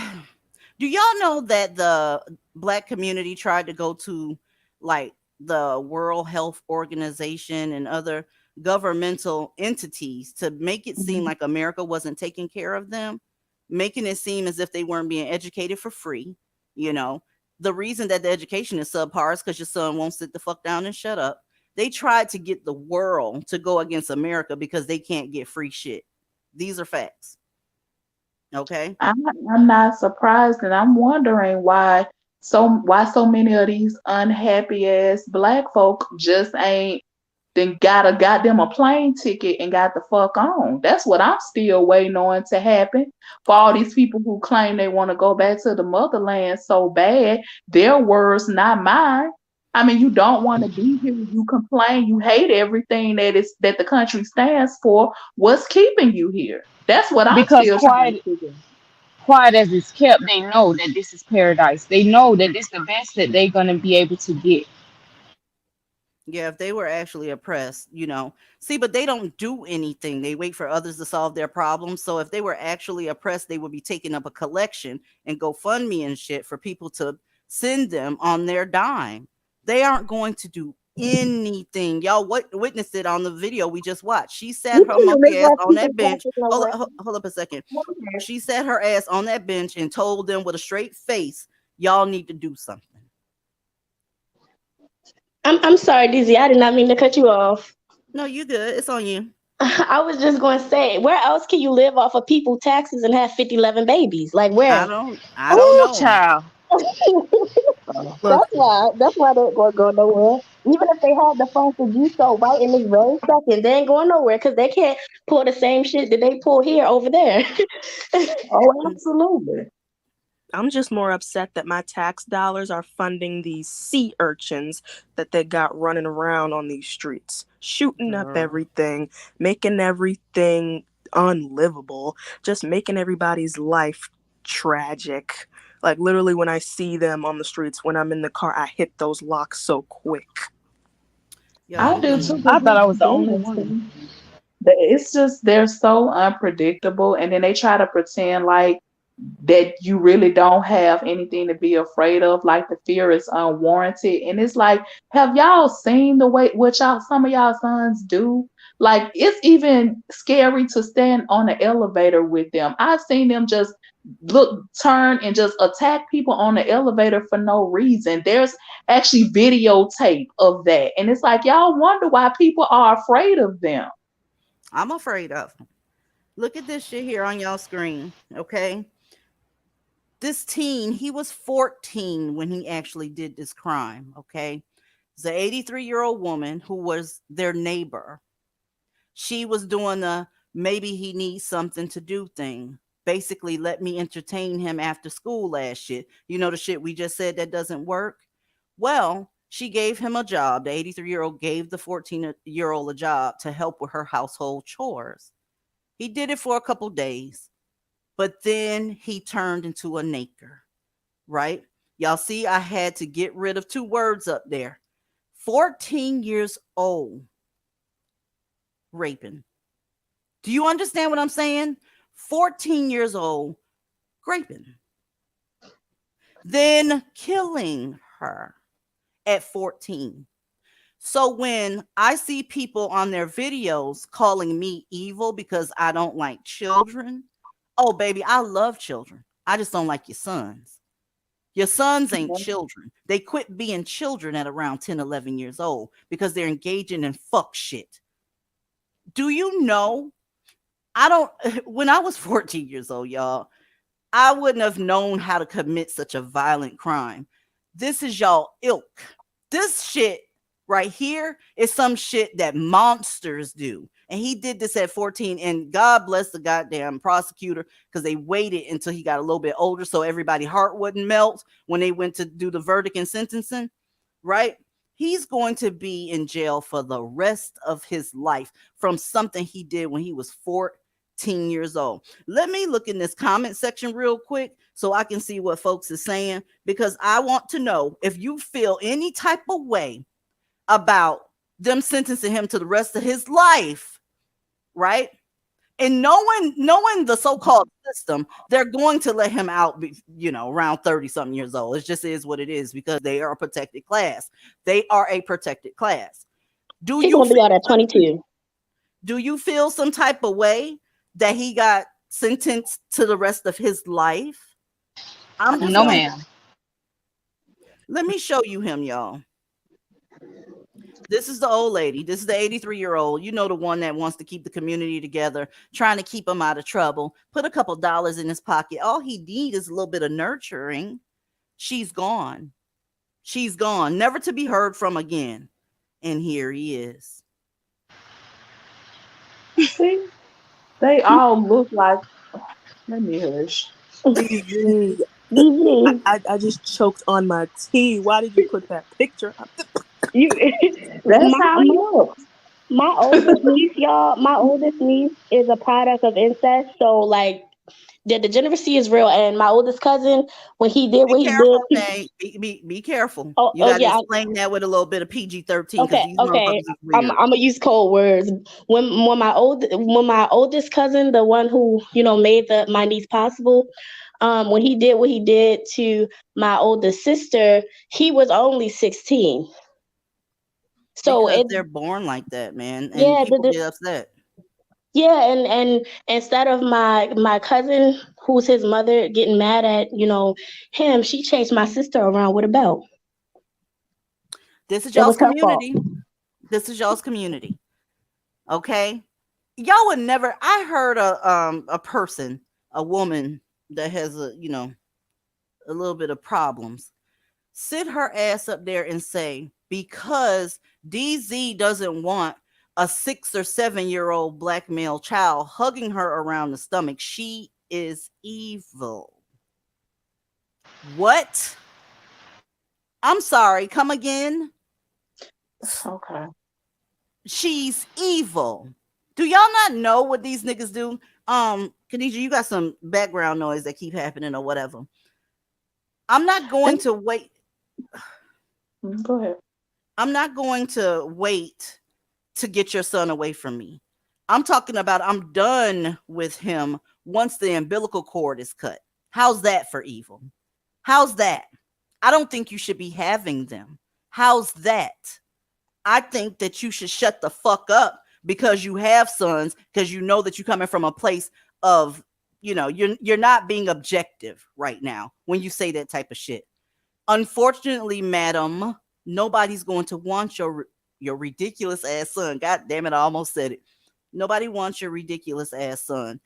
Do y'all know that the Black community tried to go to like the World Health Organization and other governmental entities to make it seem like America wasn't taking care of them, making it seem as if they weren't being educated for free? The reason that the education is subpar is because your son won't sit the fuck down and shut up. They tried to get the world to go against America because they can't get free shit. These are facts. Okay. I'm not surprised, and I'm wondering why so many of these unhappy ass Black folk just ain't then got them a plane ticket and got the fuck on. That's what I'm still waiting on to happen. For all these people who claim they want to go back to the motherland so bad, their words, not mine. I mean, you don't want to be here. You complain. You hate everything that the country stands for. What's keeping you here? That's what I'm Because still trying to figure. quiet as it's kept, they know that this is paradise. They know that it's the best that they're gonna be able to get. Yeah, if they were actually oppressed, See, but they don't do anything. They wait for others to solve their problems. So if they were actually oppressed, they would be taking up a collection and GoFundMe and shit for people to send them on their dime. They aren't going to do anything. Y'all witnessed it on the video we just watched. She sat her monkey ass on that bench. Hold up a second. She sat her ass on that bench and told them with a straight face, y'all need to do something. I'm sorry, Dizzy. I did not mean to cut you off. No, you good. It's on you. I was just going to say, where else can you live off of people's taxes and have 11 babies? Like where? I don't know. Child. That's why they ain't gonna go nowhere. Even if they had the funds to do so right in this very second, they ain't going nowhere because they can't pull the same shit that they pull here over there. Oh, absolutely. I'm just more upset that my tax dollars are funding these sea urchins that they got running around on these streets, shooting up everything, making everything unlivable, just making everybody's life tragic. Like literally when I see them on the streets, when I'm in the car, I hit those locks so quick. I do too. I thought I was the only one. It's just they're so unpredictable, and then they try to pretend like that you really don't have anything to be afraid of, like the fear is unwarranted. And it's like, have y'all seen the way what some of y'all sons do? Like it's even scary to stand on the elevator with them. I've seen them just turn and just attack people on the elevator for no reason. There's actually videotape of that. And it's like y'all wonder why people are afraid of them. I'm afraid of them. Look at this shit here on y'all screen, okay? This teen, he was 14 when he actually did this crime, okay? It's an 83-year-old woman who was their neighbor. She was doing the maybe he needs something to do thing. Basically, let me entertain him after school last shit. You know the shit we just said that doesn't work? Well, she gave him a job. The 83-year-old gave the 14-year-old a job to help with her household chores. He did it for a couple days, but then he turned into a naker, right? Y'all see, I had to get rid of 2 words up there. 14 years old, raping. Do you understand what I'm saying? 14 years old, raping. Then killing her at 14. So when I see people on their videos calling me evil because I don't like children, oh, baby, I love children. I just don't like your sons. Your sons ain't children. They quit being children at around 10, 11 years old because they're engaging in fuck shit. Do you know? When I was 14 years old, y'all, I wouldn't have known how to commit such a violent crime. This is y'all ilk. This shit right here is some shit that monsters do. And he did this at 14. And God bless the goddamn prosecutor because they waited until he got a little bit older so everybody's heart wouldn't melt when they went to do the verdict and sentencing, right? He's going to be in jail for the rest of his life from something he did when he was 14 years old. Let me look in this comment section real quick so I can see what folks are saying, because I want to know if you feel any type of way about them sentencing him to the rest of his life, right? And knowing the so-called system, they're going to let him out, around 30-something years old. It just is what it is because they are a protected class. They are a protected class. He's gonna be out at 22. Do you feel some type of way that he got sentenced to the rest of his life? No, ma'am. Let me show you him, y'all. This is the old lady. This is the 83-year-old. You know, the one that wants to keep the community together, trying to keep him out of trouble. Put a couple dollars in his pocket. All he needs is a little bit of nurturing. She's gone. She's gone, never to be heard from again. And here he is. See, they all look like. Let me hush. I just choked on my tea. Why did you put that picture up? That's how it looks. My oldest niece, y'all, my oldest niece is a product of incest. So like the degeneracy is real. And my oldest cousin, when he did what Be he did, careful, Nate. Be careful. oh, You oh got to yeah, explain that with a little bit of PG-13 because okay, these okay. motherfuckers is I'm weird. gonna use cold words. When my oldest cousin, the one who made my niece possible, when he did what he did to my oldest sister, he was only 16. So Because it they're born like that, man, and yeah people get upset. yeah, and instead of my cousin, who's his mother, getting mad at him, she chased my sister around with a belt. This is It y'all's was her fault. community. This is y'all's community. Okay? Y'all would never. I heard a person, a woman that has a little bit of problems, sit her ass up there and say, because DZ doesn't want a 6 or 7-year-old black male child hugging her around the stomach, she is evil. What? I'm sorry, come again? Okay. She's evil. Do y'all not know what these niggas do? Khadijah, you got some background noise that keep happening or whatever. I'm not going to wait. Go ahead. I'm not going to wait to get your son away from me. I'm talking about I'm done with him once the umbilical cord is cut. How's that for evil? How's that? I don't think you should be having them. How's that? I think that you should shut the fuck up because you have sons, because you know that you're coming from a place of, you're not being objective right now when you say that type of shit. Unfortunately, madam, nobody's going to want your ridiculous ass son. God damn it, I almost said it. Nobody wants your ridiculous ass son.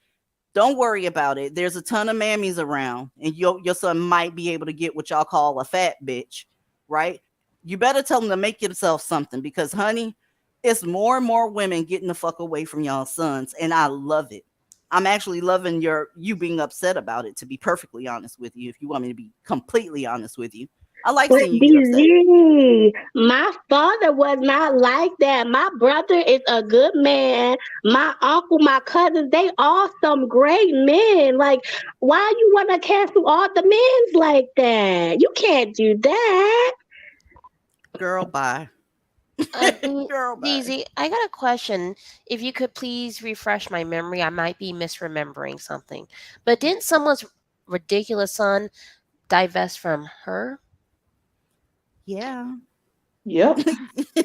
Don't worry about it. There's a ton of mammies around, and your son might be able to get what y'all call a fat bitch, right? You better tell him to make himself something because, honey, it's more and more women getting the fuck away from y'all sons, and I love it. I'm actually loving you being upset about it, to be perfectly honest with you, if you want me to be completely honest with you. I like But seeing you get upset. DZ, my father was not like that. My brother is a good man. My uncle, my cousins, they all some great men. Like, why you want to cancel all the men's like that? You can't do that. Girl, bye. Girl, bye. DZ, I got a question. If you could please refresh my memory, I might be misremembering something. But didn't someone's ridiculous son divest from her? Yeah. Yep.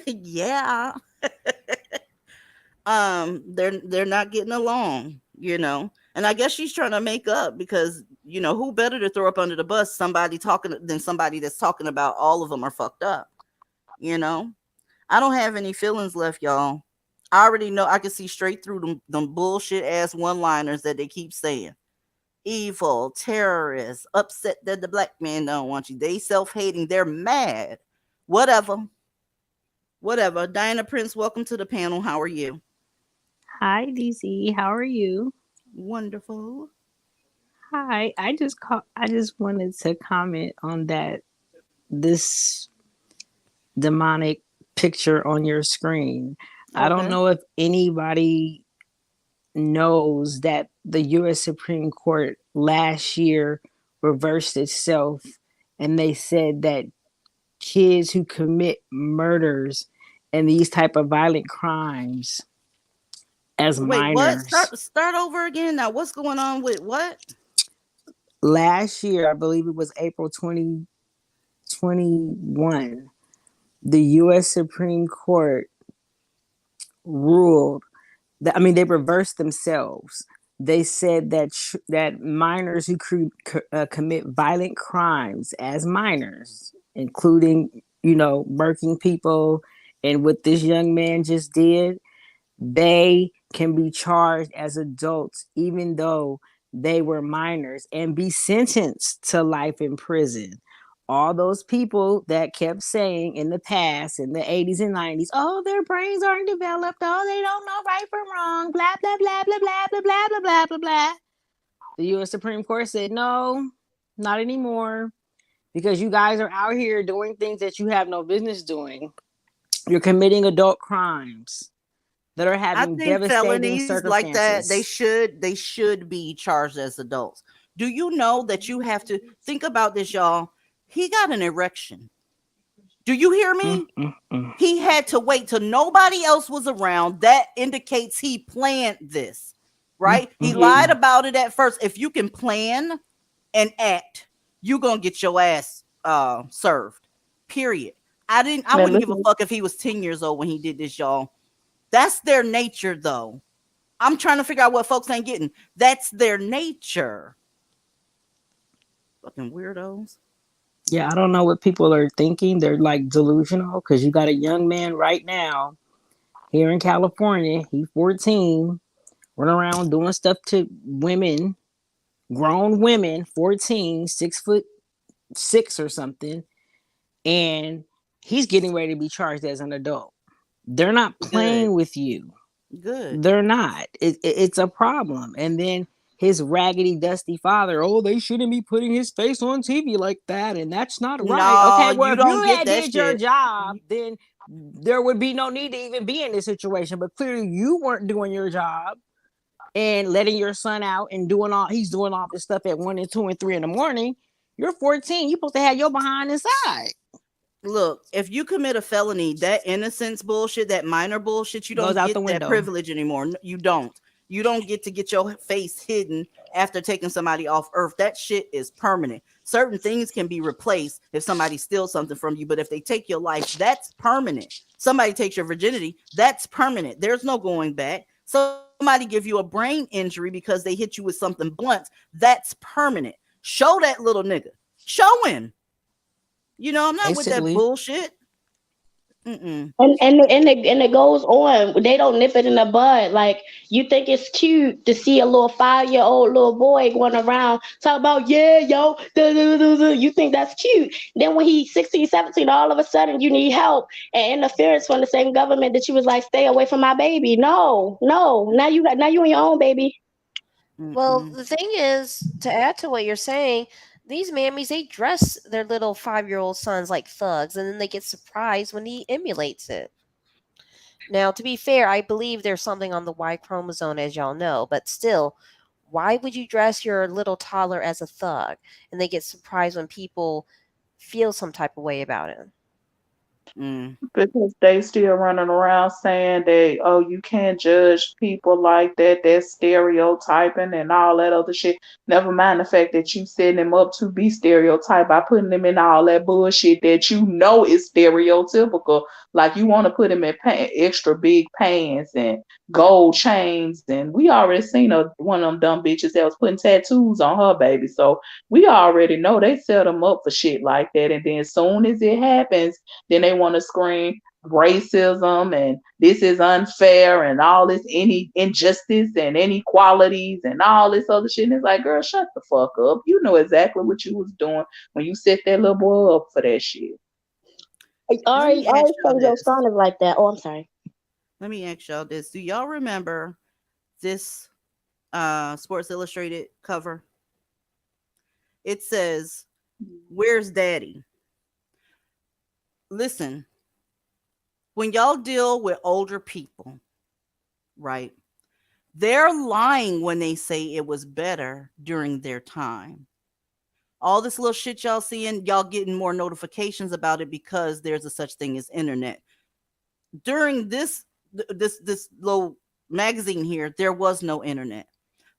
Yeah. They're not getting along, and I guess she's trying to make up because who better to throw up under the bus somebody that's talking about all of them are fucked up. I don't have any feelings left, y'all. I already know. I can see straight through them bullshit ass one-liners that they keep saying. Evil, terrorists, upset that the black man don't want you. They self-hating, they're mad. Whatever. Diana Prince, welcome to the panel. How are you? Hi, DC. How are you? Wonderful. Hi. I just wanted to comment on this demonic picture on your screen. I don't know if anybody knows that the US Supreme Court last year reversed itself and they said that kids who commit murders and these type of violent crimes as Wait, what? minors. Start over again. Now, what's going on with what? Last year, I believe it was April 2021, the U.S. Supreme Court ruled that, they reversed themselves. They said that minors who commit violent crimes as minors, including, murking people, and what this young man just did, they can be charged as adults, even though they were minors, and be sentenced to life in prison. All those people that kept saying in the past, in the 80s and 90s, oh, their brains aren't developed, oh, they don't know right from wrong, blah, blah, blah, blah, blah, blah, blah, blah, blah, blah, blah. The U.S. Supreme Court said, no, not anymore, because you guys are out here doing things that you have no business doing. You're committing adult crimes that are I having think devastating felonies like that, they circumstances. should be charged as adults. Do you know that you have to think about this, y'all? He got an erection. Do you hear me? He had to wait till nobody else was around. That indicates he planned this, right? He lied about it at first. If you can plan and act, you gonna get your ass served. Period. I Man, wouldn't give a listen, fuck if he was 10 years old when he did this, y'all. That's their nature, though. I'm trying to figure out what folks ain't getting. That's their nature. Fucking weirdos. Yeah, I don't know what people are thinking. They're like delusional, because you got a young man right now here in California. He's 14, running around doing stuff to women, grown women, 14, 6'6" or something, and he's getting ready to be charged as an adult. They're not playing Good. with you. Good. They're not. It's a problem. And then his raggedy, dusty father, oh, they shouldn't be putting his face on TV like that, and that's not right. No, Okay, well, you if you don't get had that did your shit. job, then there would be no need to even be in this situation. But clearly, you weren't doing your job and letting your son out and he's doing all this stuff at 1 and 2 and 3 in the morning. You're 14. You're supposed to have your behind inside. Look, if you commit a felony, that innocence bullshit, that minor bullshit, you Goes don't out get the that window. privilege anymore. You don't. You don't get to get your face hidden after taking somebody off earth. That shit is permanent. Certain things can be replaced if somebody steals something from you, but if they take your life, that's permanent. Somebody takes your virginity, that's permanent. There's no going back. Somebody give you a brain injury because they hit you with something blunt, that's permanent. Show that little nigga. Show him. You know, I'm not with that Basically. bullshit. Mm-mm. And it goes on. They don't nip it in the bud. Like, you think it's cute to see a little 5-year-old little boy going around talk about, yeah, yo, you think that's cute. Then when he's 16, 17, all of a sudden you need help and interference from the same government that you was like, stay away from my baby. No. Now you on your own, baby. Well, the thing is, to add to what you're saying, these mammies, they dress their little 5-year-old sons like thugs, and then they get surprised when he emulates it. Now, to be fair, I believe there's something on the Y chromosome, as y'all know, but still, why would you dress your little toddler as a thug? And they get surprised when people feel some type of way about it. Because they still running around saying that, oh, you can't judge people like that, that's stereotyping and all that other shit. Never mind the fact that you setting them up to be stereotyped by putting them in all that bullshit that you know is stereotypical. Like, you want to put them in extra big pants and gold chains, and we already seen one of them dumb bitches that was putting tattoos on her baby. So we already know they set them up for shit like that, and then as soon as it happens, then they want to scream racism and this is unfair and all this any injustice and inequalities and all this other shit. And it's like, girl, shut the fuck up. You know exactly what you was doing when you set that little boy up for that shit. Already saying your son is like that. Oh, I'm sorry. Let me ask y'all this. Do y'all remember this Sports Illustrated cover? It says, "Where's Daddy?" Listen, when y'all deal with older people, right? They're lying when they say it was better during their time. All this little shit y'all seeing, y'all getting more notifications about it because there's a such thing as internet. During this little magazine here, there was no internet.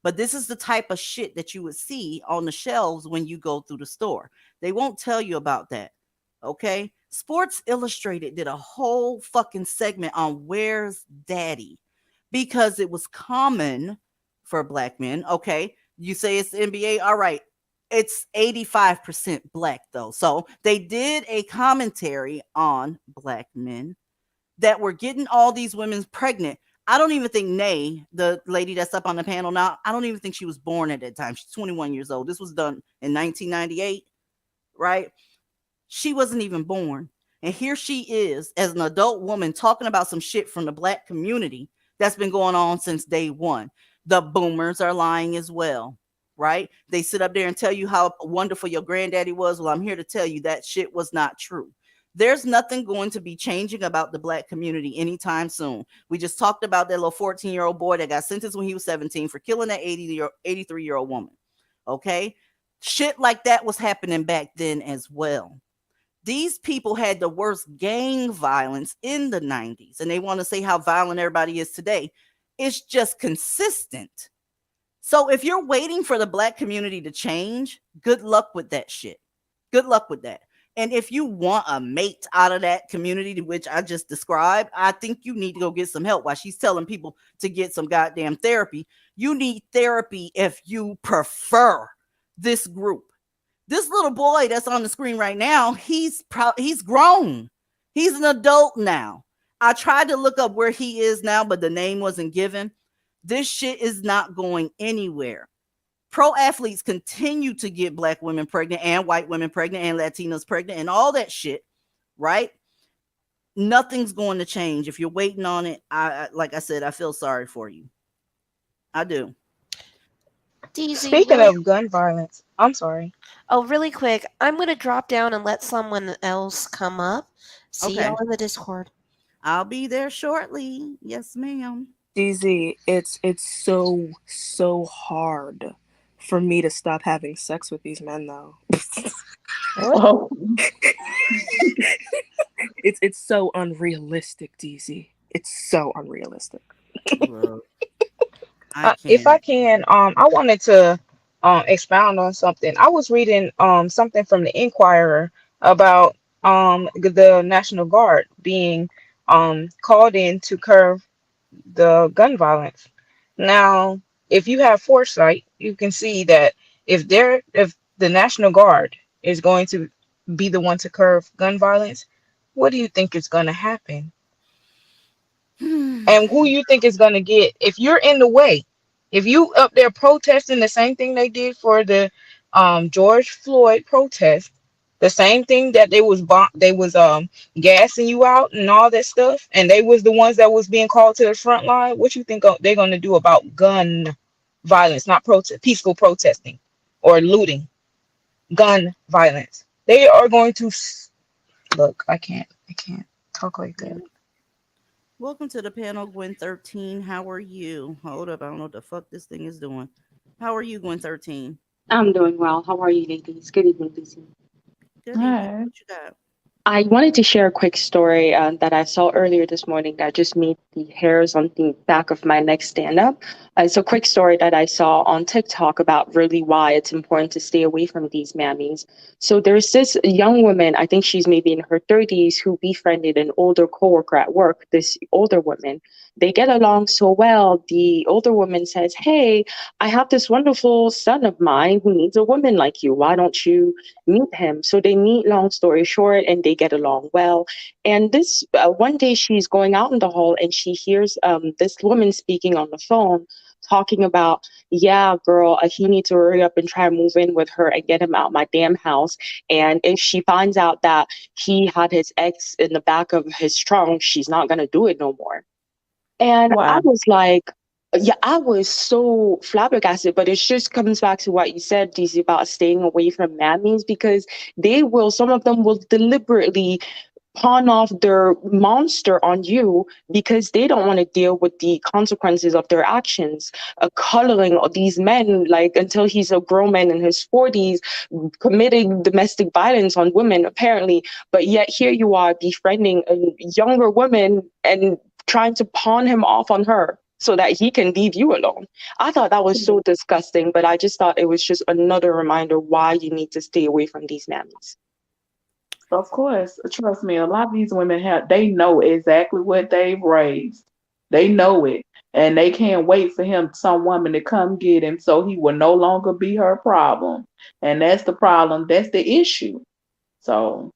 But this is the type of shit that you would see on the shelves when you go through the store. They won't tell you about that. Okay? Sports Illustrated did a whole fucking segment on Where's Daddy, because it was common for black men. Okay? You say it's the NBA. All right. It's 85% black though. So they did a commentary on black men that were getting all these women pregnant. I don't even think Nay, the lady that's up on the panel now, I don't even think she was born at that time. She's 21 years old. This was done in 1998, right? She wasn't even born. And here she is as an adult woman talking about some shit from the black community that's been going on since day one. The boomers are lying as well. right? They sit up there and tell you how wonderful your granddaddy was. Well, I'm here to tell you that shit was not true. There's nothing going to be changing about the black community anytime soon. We just talked about that little 14-year-old boy that got sentenced when he was 17 for killing that 83-year-old woman. Okay? Shit like that was happening back then as well. These people had the worst gang violence in the 90s, and they want to say how violent everybody is today. It's just consistent. So if you're waiting for the black community to change, good luck with that shit. Good luck with that. And if you want a mate out of that community to which I just described, I think you need to go get some help. While she's telling people to get some goddamn therapy, you need therapy if you prefer this group. This little boy that's on the screen right now, he's grown. He's an adult now. I tried to look up where he is now, but the name wasn't given. This shit is not going anywhere. Pro athletes continue to get black women pregnant and white women pregnant and Latinas pregnant and all that shit, right? Nothing's going to change. If you're waiting on it, like I said, I feel sorry for you. I do. Speaking of gun violence, I'm sorry. Oh, really quick. I'm going to drop down and let someone else come up. See y'all in the Discord. I'll be there shortly. Yes, ma'am. DZ, it's so hard for me to stop having sex with these men, though. Oh. It's so unrealistic, DZ. It's so unrealistic. If I can, I wanted to expound on something. I was reading something from the Inquirer about the National Guard being called in to curb the gun violence. Now, if you have foresight, you can see that if the National Guard is going to be the one to curb gun violence, what do you think is going to happen? And who you think is going to get, if you're in the way, if you up there protesting the same thing they did for the George Floyd protest, the same thing that they was gassing you out and all that stuff, and they was the ones that was being called to the front line, what you think they're going to do about gun violence, not peaceful protesting or looting, gun violence? They are going to look, I can't talk like that. Welcome to the panel, Gwen 13. How are you? Hold up, I don't know what the fuck this thing is doing. How are you, Gwen 13? I'm doing well. How are you, ladies? Good evening, Lucy. Good evening. What you got? I wanted to share a quick story that I saw earlier this morning that just made the hairs on the back of my neck stand up. It's a quick story that I saw on TikTok about really why it's important to stay away from these mammies. So there's this young woman, I think she's maybe in her 30s, who befriended an older coworker at work, this older woman. They get along so well. The older woman says, "Hey, I have this wonderful son of mine who needs a woman like you. Why don't you meet him?" So they meet, long story short, and they get along well. And this one day she's going out in the hall and she hears this woman speaking on the phone, talking about, "Yeah, girl, he needs to hurry up and try and move in with her and get him out my damn house. And if she finds out that he had his ex in the back of his trunk, she's not going to do it no more." And I was like, yeah, I was so flabbergasted, but it just comes back to what you said, DC, about staying away from mammies, because some of them will deliberately pawn off their monster on you because they don't want to deal with the consequences of their actions, coloring these men like until he's a grown man in his 40s committing domestic violence on women apparently, but yet here you are befriending a younger woman and trying to pawn him off on her so that he can leave you alone. I thought that was so disgusting, but I just thought it was just another reminder why you need to stay away from these mammies. Of course, trust me, a lot of these women they know exactly what they've raised. They know it. And they can't wait for some woman to come get him so he will no longer be her problem. And that's the problem. That's the issue. So,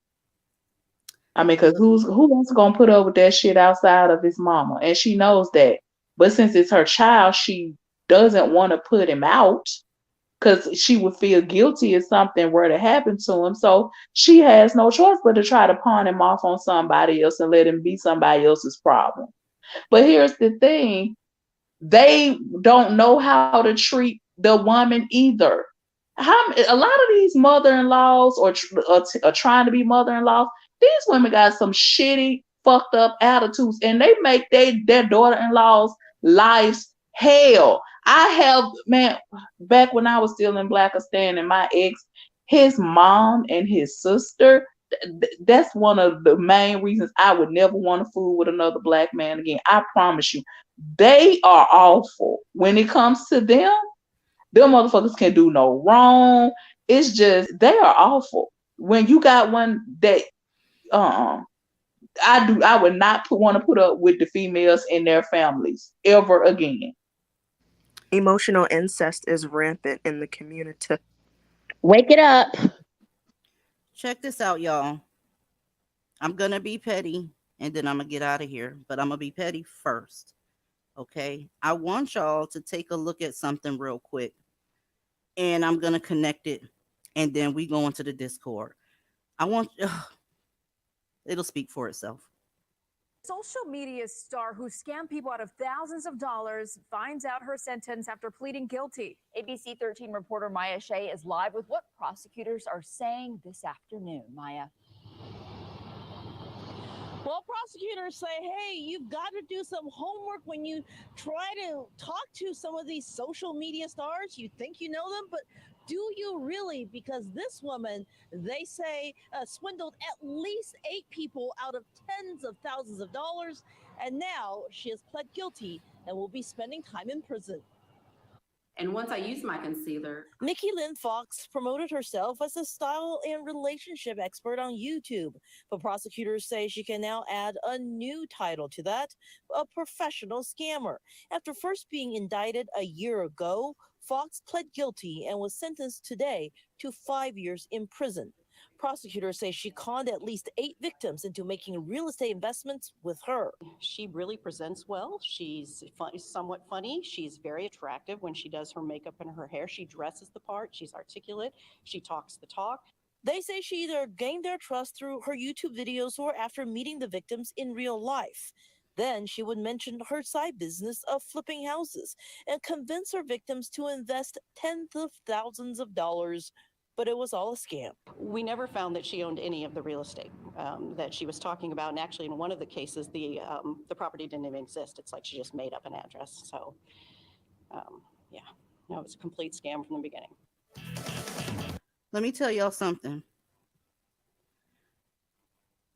I mean, because who else going to put up with that shit outside of his mama? And she knows that. But since it's her child, she doesn't want to put him out, because she would feel guilty if something were to happen to him. So she has no choice but to try to pawn him off on somebody else and let him be somebody else's problem. But here's the thing. They don't know how to treat the woman either. A lot of these mother-in-laws are trying to be mother-in-laws. These women got some shitty, fucked up attitudes, and they make their daughter-in-laws' lives hell. I have, man, back when I was still in Blackistan, and my ex, his mom and his sister, that's one of the main reasons I would never want to fool with another black man again. I promise you. They are awful. When it comes to them motherfuckers can do no wrong. It's just they are awful. When you got one that I would not want to put up with the females and their families ever again. Emotional incest is rampant in the community. Wake it up. Check this out, y'all. I'm going to be petty and then I'm going to get out of here, but I'm going to be petty first. Okay? I want y'all to take a look at something real quick. And I'm going to connect it and then we go into the Discord. It'll speak for itself. Social media star who scammed people out of thousands of dollars finds out her sentence after pleading guilty. ABC 13 reporter Maya Shea is live with what prosecutors are saying this afternoon. Maya. Well, prosecutors say, hey, you've got to do some homework when you try to talk to some of these social media stars. You think you know them, but do you really? Because this woman, they say, swindled at least 8 people out of tens of thousands of dollars. And now she has pled guilty and will be spending time in prison. And once I used my concealer, Nikki Lynn Fox promoted herself as a style and relationship expert on YouTube. But prosecutors say she can now add a new title to that, a professional scammer. After first being indicted a year ago, Fox pled guilty and was sentenced today to 5 years in prison. Prosecutors say she conned at least 8 victims into making real estate investments with her. she really presents well. She's somewhat funny. She's very attractive when she does her makeup and her hair. She dresses the part. She's articulate. She talks the talk. They say she either gained their trust through her YouTube videos or after meeting the victims in real life. Then she would mention her side business of flipping houses and convince her victims to invest tens of thousands of dollars. But it was all a scam. We never found that she owned any of the real estate that she was talking about. And actually, in one of the cases, the property didn't even exist. It's like she just made up an address. So, yeah, no, it was a complete scam from the beginning. Let me tell y'all something.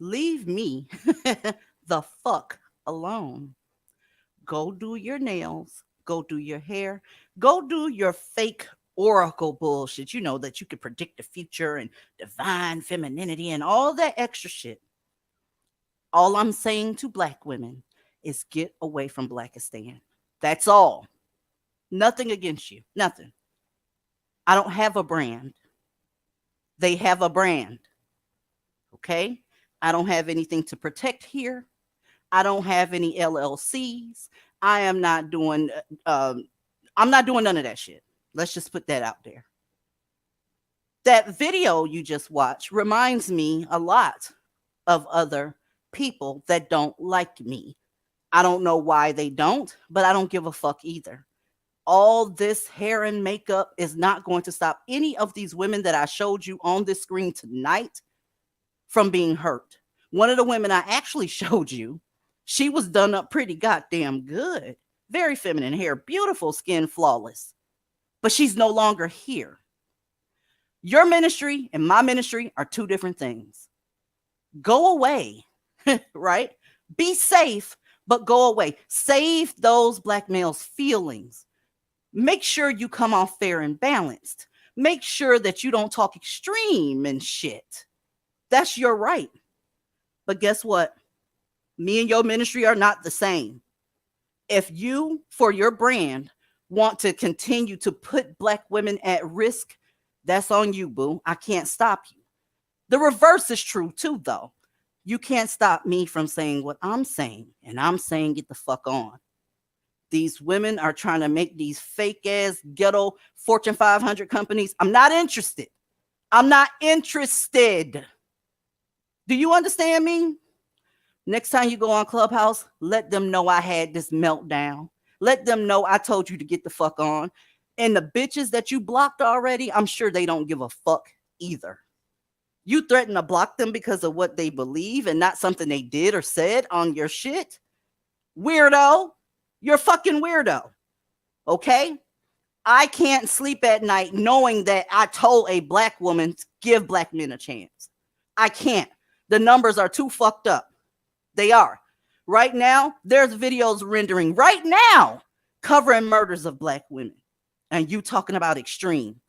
Leave me the fuck alone. Go do your nails. Go do your hair. Go do your fake oracle bullshit. You know that you can predict the future and divine femininity and all that extra shit. All I'm saying to black women is get away from Blackistan. That's all. Nothing against you. Nothing. I don't have a brand. They have a brand. Okay? I don't have anything to protect here. I don't have any LLCs. I'm not doing none of that shit. Let's just put that out there. That video you just watched reminds me a lot of other people that don't like me. I don't know why they don't, but I don't give a fuck either. All this hair and makeup is not going to stop any of these women that I showed you on this screen tonight from being hurt. One of the women I actually showed you, she was done up pretty goddamn good. Very feminine hair, beautiful skin, flawless. But she's no longer here. Your ministry and my ministry are 2 different things. Go away, right? Be safe, but go away. Save those black males' feelings. Make sure you come off fair and balanced. Make sure that you don't talk extreme and shit. That's your right. But guess what? Me and your ministry are not the same. If you, for your brand, want to continue to put black women at risk, that's on you, boo. I can't stop you. The reverse is true too, though. You can't stop me from saying what I'm saying, and I'm saying get the fuck on. These women are trying to make these fake ass ghetto Fortune 500 companies. I'm not interested. I'm not interested. Do you understand me? Next time you go on Clubhouse, let them know I had this meltdown. Let them know I told you to get the fuck on. And the bitches that you blocked already, I'm sure they don't give a fuck either. You threaten to block them because of what they believe and not something they did or said on your shit? Weirdo. You're a fucking weirdo. Okay? I can't sleep at night knowing that I told a black woman to give black men a chance. I can't. The numbers are too fucked up. They are. Right now, there's videos rendering right now covering murders of black women. And you talking about extreme.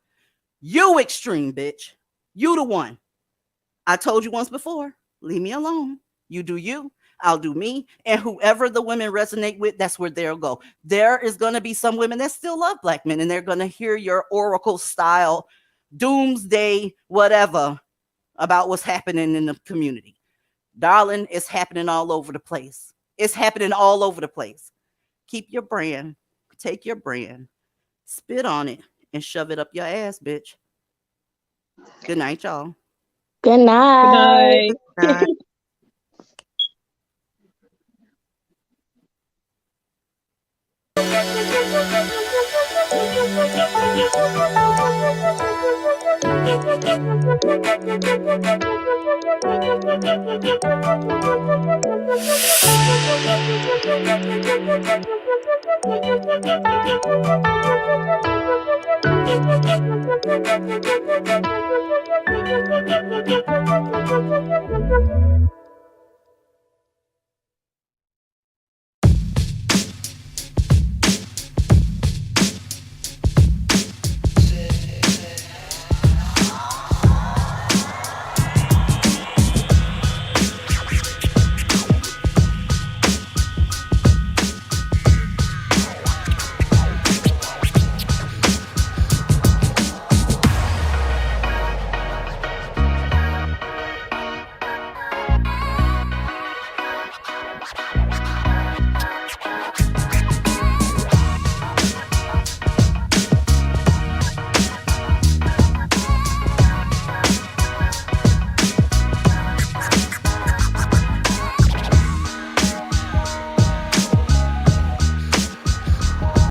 You extreme, bitch. You the one. I told you once before, leave me alone. You do you, I'll do me. And whoever the women resonate with, that's where they'll go. There is going to be some women that still love black men, and they're going to hear your oracle style, doomsday, whatever, about what's happening in the community. Darling, it's happening all over the place. It's happening all over the place. Keep your brand. Take your brand. Spit on it and shove it up your ass, bitch. Good night, y'all. Good night. Good night. Bye.